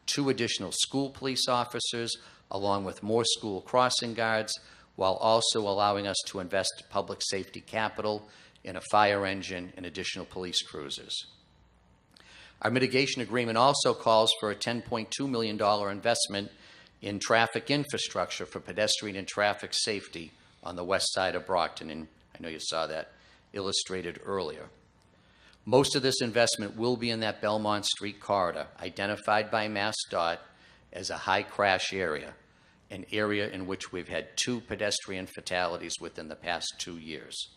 2 additional school police officers, along with more school crossing guards, while also allowing us to invest public safety capital in a fire engine and additional police cruisers. Our mitigation agreement also calls for a $10.2 million investment in traffic infrastructure for pedestrian and traffic safety on the west side of Brockton, and I know you saw that illustrated earlier. Most of this investment will be in that Belmont Street corridor, identified by MassDOT as a high crash area, an area in which we've had 2 pedestrian fatalities within the past 2 years.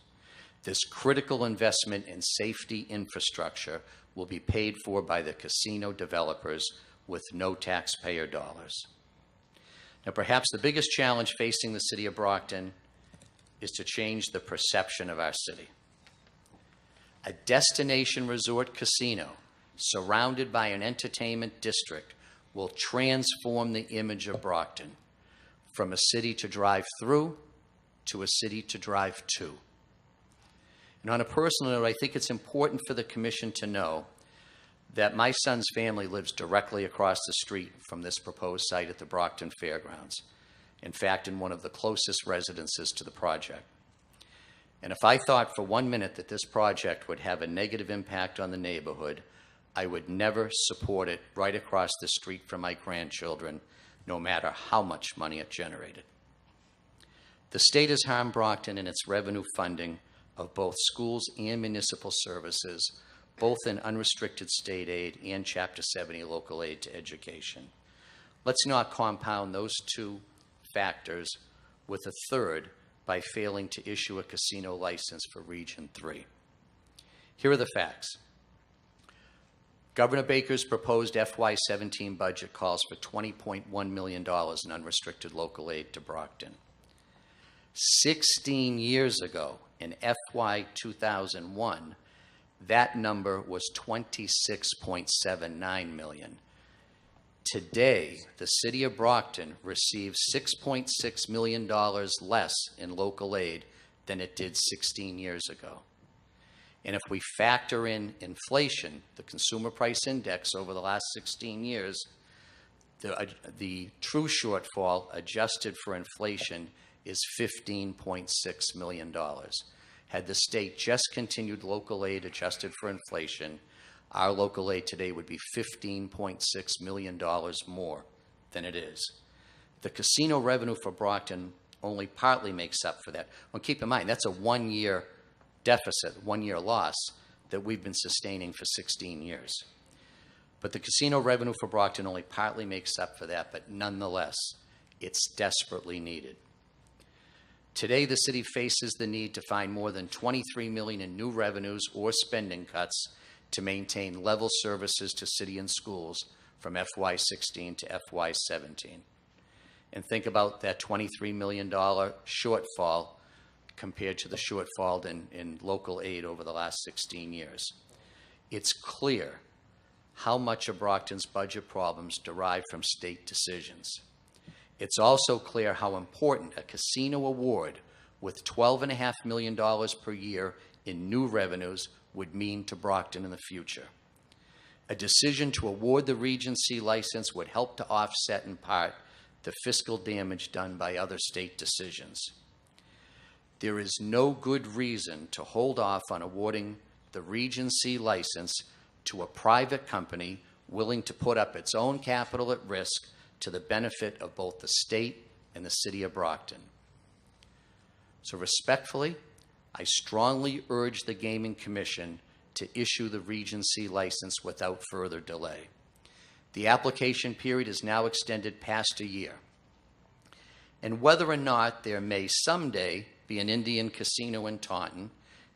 This critical investment in safety infrastructure will be paid for by the casino developers with no taxpayer dollars. Now, perhaps the biggest challenge facing the city of Brockton is to change the perception of our city. A destination resort casino surrounded by an entertainment district will transform the image of Brockton from a city to drive through to a city to drive to. And on a personal note, I think it's important for the Commission to know that my son's family lives directly across the street from this proposed site at the Brockton Fairgrounds. In fact, in one of the closest residences to the project. And if I thought for 1 minute that this project would have a negative impact on the neighborhood, I would never support it right across the street from my grandchildren, no matter how much money it generated. The state has harmed Brockton in its revenue funding of both schools and municipal services, both in unrestricted state aid and Chapter 70 local aid to education. Let's not compound those 2 factors with a third by failing to issue a casino license for Region 3. Here are the facts. Governor Baker's proposed FY17 budget calls for $20.1 million in unrestricted local aid to Brockton. 16 years ago, in FY 2001, that number was $26.79 million. Today, the city of Brockton receives $6.6 million less in local aid than it did 16 years ago. And if we factor in inflation, the consumer price index over the last 16 years, the true shortfall adjusted for inflation is $15.6 million. Had the state just continued local aid adjusted for inflation, our local aid today would be $15.6 million more than it is. The casino revenue for Brockton only partly makes up for that. Well, keep in mind, that's a 1-year deficit, 1-year loss that we've been sustaining for 16 years. But the casino revenue for Brockton only partly makes up for that, but nonetheless, it's desperately needed. Today, the city faces the need to find more than $23 million in new revenues or spending cuts to maintain level services to city and schools from FY16 to FY17. And think about that $23 million shortfall compared to the shortfall in local aid over the last 16 years. It's clear how much of Brockton's budget problems derive from state decisions. It's also clear how important a casino award with $12.5 million per year in new revenues would mean to Brockton in the future. A decision to award the Regency license would help to offset in part the fiscal damage done by other state decisions. There is no good reason to hold off on awarding the Regency license to a private company willing to put up its own capital at risk to the benefit of both the state and the city of Brockton. So respectfully, I strongly urge the Gaming Commission to issue the Regency license without further delay. The application period is now extended past a year. And whether or not there may someday be an Indian casino in Taunton,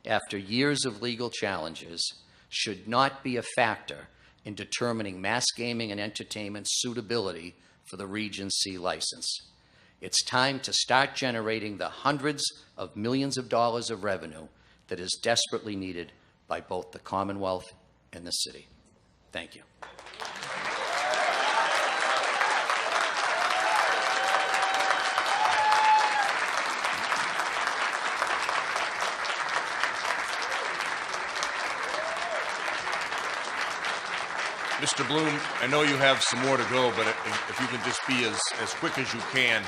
after years of legal challenges, should not be a factor in determining mass gaming and entertainment suitability for the Region C license. It's time to start generating the hundreds of millions of dollars of revenue that is desperately needed by both the Commonwealth and the city. Thank you. Mr. Bloom, I know you have some more to go, but if you can just be as quick as you can.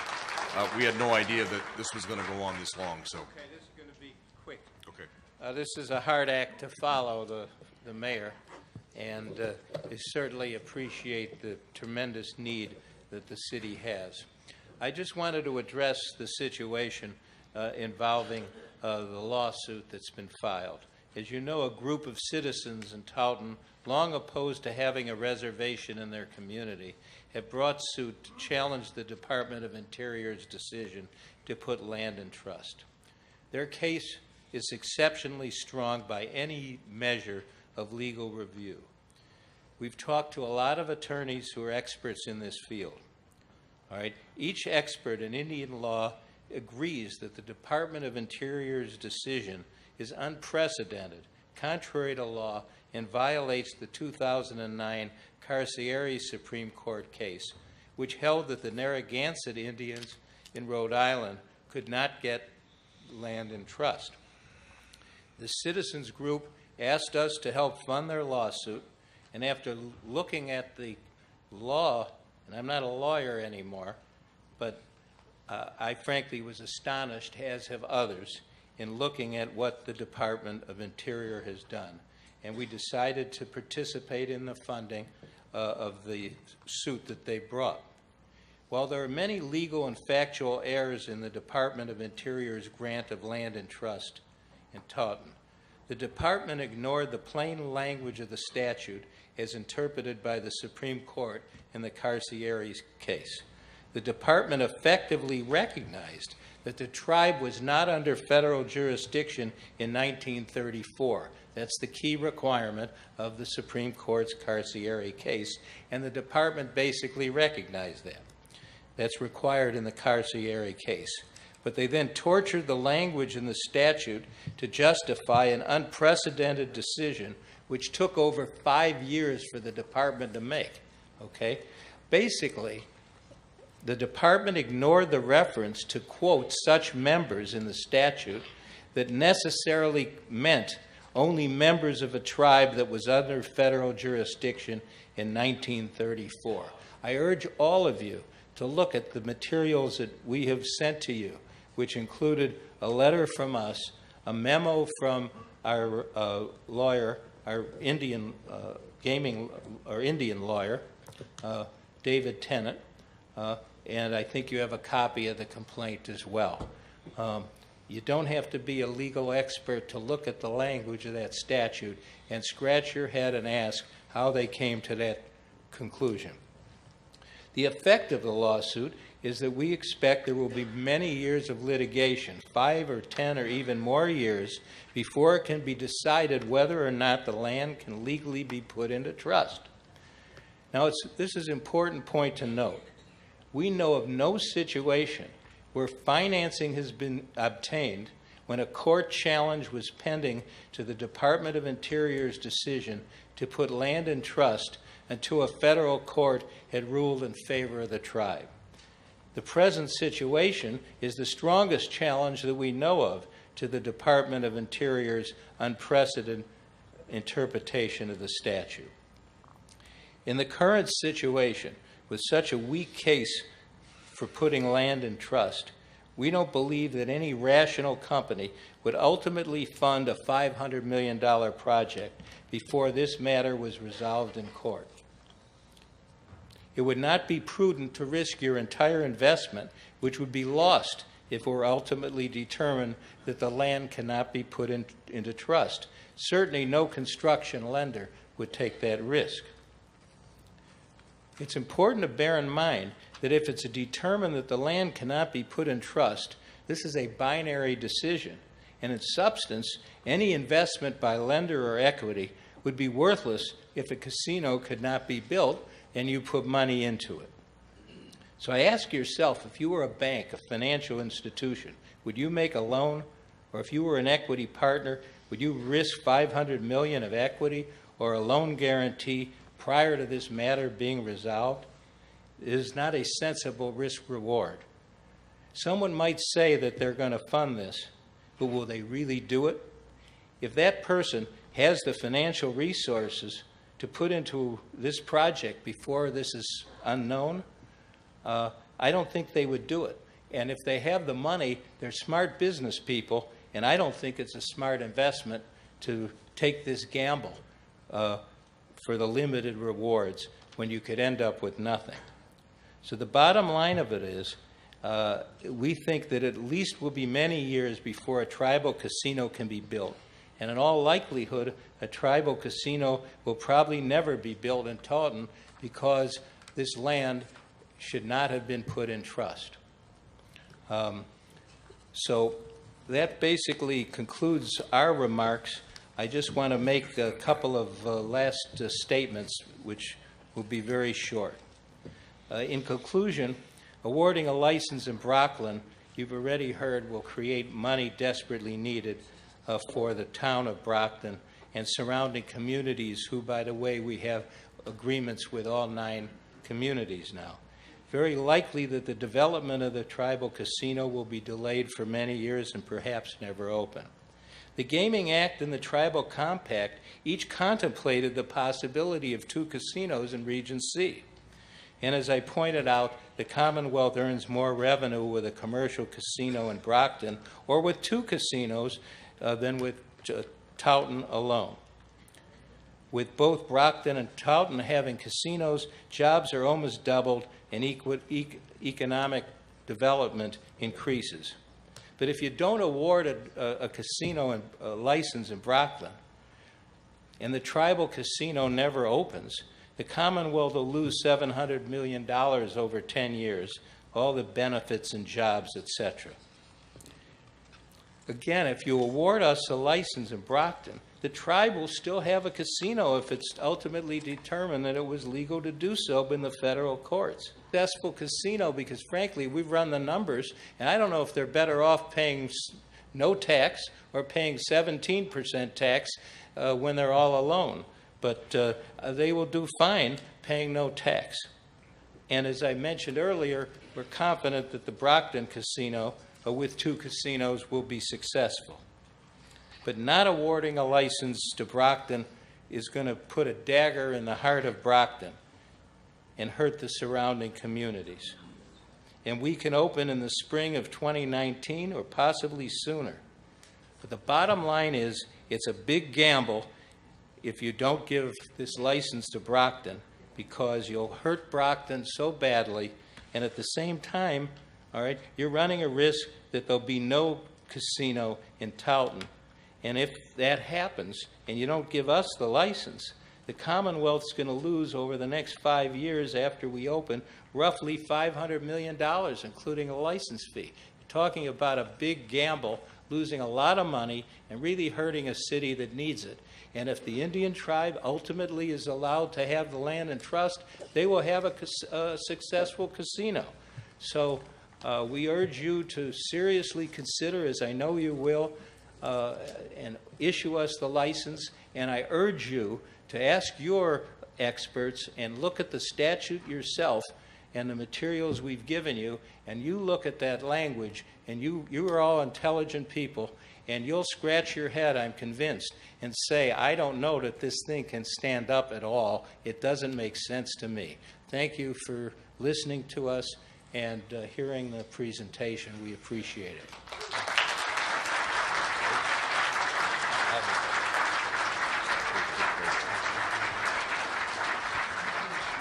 We had no idea that this was going to go on this long, so. Okay, this is going to be quick. Okay. This is a hard act to follow, the mayor, and I certainly appreciate the tremendous need that the city has. I just wanted to address the situation involving the lawsuit that's been filed. As you know, a group of citizens in Taunton, long opposed to having a reservation in their community, have brought suit to challenge the Department of Interior's decision to put land in trust. Their case is exceptionally strong by any measure of legal review. We've talked to a lot of attorneys who are experts in this field. All right? Each expert in Indian law agrees that the Department of Interior's decision is unprecedented, contrary to law, and violates the 2009 Carcieri Supreme Court case, which held that the Narragansett Indians in Rhode Island could not get land in trust. The citizens group asked us to help fund their lawsuit, and after looking at the law, and I'm not a lawyer anymore, but I frankly was astonished, as have others, in looking at what the Department of Interior has done. And we decided to participate in the funding of the suit that they brought. While there are many legal and factual errors in the Department of Interior's grant of land and trust in Taunton, the Department ignored the plain language of the statute as interpreted by the Supreme Court in the Carcieri case. The Department effectively recognized that the tribe was not under federal jurisdiction in 1934. That's the key requirement of the Supreme Court's Carcieri case, and the Department basically recognized that. That's required in the Carcieri case. But they then tortured the language in the statute to justify an unprecedented decision which took over 5 years for the department to make. Okay? Basically, the department ignored the reference to, quote, such members in the statute that necessarily meant only members of a tribe that was under federal jurisdiction in 1934. I urge all of you to look at the materials that we have sent to you, which included a letter from us, a memo from our lawyer, our Indian Indian lawyer, David Tennant, and I think you have a copy of the complaint as well. You don't have to be a legal expert to look at the language of that statute and scratch your head and ask how they came to that conclusion. The effect of the lawsuit is that we expect there will be many years of litigation, 5 or 10 or even more years, before it can be decided whether or not the land can legally be put into trust. Now, this is an important point to note. We know of no situation where financing has been obtained when a court challenge was pending to the Department of Interior's decision to put land in trust until a federal court had ruled in favor of the tribe. The present situation is the strongest challenge that we know of to the Department of Interior's unprecedented interpretation of the statute. In the current situation, with such a weak case for putting land in trust, we don't believe that any rational company would ultimately fund a $500 million project before this matter was resolved in court. It would not be prudent to risk your entire investment, which would be lost if it were ultimately determined that the land cannot be put into trust. Certainly no construction lender would take that risk. It's important to bear in mind that if it's determined that the land cannot be put in trust, this is a binary decision, and in substance, any investment by lender or equity would be worthless if a casino could not be built and you put money into it. So I ask yourself, if you were a bank, a financial institution, would you make a loan? Or if you were an equity partner, would you risk $500 million of equity or a loan guarantee prior to this matter being resolved? It is not a sensible risk-reward. Someone might say that they're going to fund this, but will they really do it? If that person has the financial resources to put into this project before this is unknown, I don't think they would do it. And if they have the money, they're smart business people, and I don't think it's a smart investment to take this gamble for the limited rewards when you could end up with nothing. So the bottom line of it is, we think that at least will be many years before a tribal casino can be built. And in all likelihood, a tribal casino will probably never be built in Taunton because this land should not have been put in trust. So that basically concludes our remarks. I just want to make a couple of last statements, which will be very short. In conclusion, awarding a license in Brockton, you've already heard, will create money desperately needed for the town of Brockton and surrounding communities who, by the way, we have agreements with all 9 communities now. Very likely that the development of the tribal casino will be delayed for many years and perhaps never open. The Gaming Act and the Tribal Compact each contemplated the possibility of 2 casinos in Region C. And as I pointed out, the Commonwealth earns more revenue with a commercial casino in Brockton or with 2 casinos than with Taunton alone. With both Brockton and Taunton having casinos, jobs are almost doubled and economic development increases. But if you don't award a casino and a license in Brockton and the tribal casino never opens, the Commonwealth will lose $700 million over 10 years, all the benefits and jobs, etc. Again, if you award us a license in Brockton, the tribe will still have a casino if it's ultimately determined that it was legal to do so in the federal courts. Successful casino, because frankly, we've run the numbers, and I don't know if they're better off paying no tax or paying 17% tax when they're all alone. But they will do fine paying no tax. And as I mentioned earlier, we're confident that the Brockton casino, with 2 casinos, will be successful. But not awarding a license to Brockton is going to put a dagger in the heart of Brockton and hurt the surrounding communities. And we can open in the spring of 2019 or possibly sooner. But the bottom line is, it's a big gamble if you don't give this license to Brockton, because you'll hurt Brockton so badly, and at the same time, all right, you're running a risk that there'll be no casino in Taunton. And if that happens and you don't give us the license, the Commonwealth's going to lose over the next 5 years after we open roughly $500 million, including a license fee. You're talking about a big gamble, losing a lot of money and really hurting a city that needs it. And if the Indian tribe ultimately is allowed to have the land in trust, they will have a successful casino. So we urge you to seriously consider, as I know you will, and issue us the license. And I urge you to ask your experts and look at the statute yourself and the materials we've given you, and you look at that language, and you are all intelligent people, and you'll scratch your head, I'm convinced, and say, I don't know that this thing can stand up at all. It doesn't make sense to me. Thank you for listening to us and hearing the presentation. We appreciate it.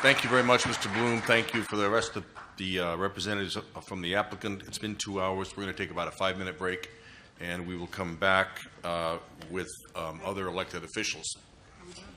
Thank you very much, Mr. Bloom. Thank you for the rest of the representatives from the applicant. It's been 2 hours. We're going to take about a 5-minute break, and we will come back with other elected officials.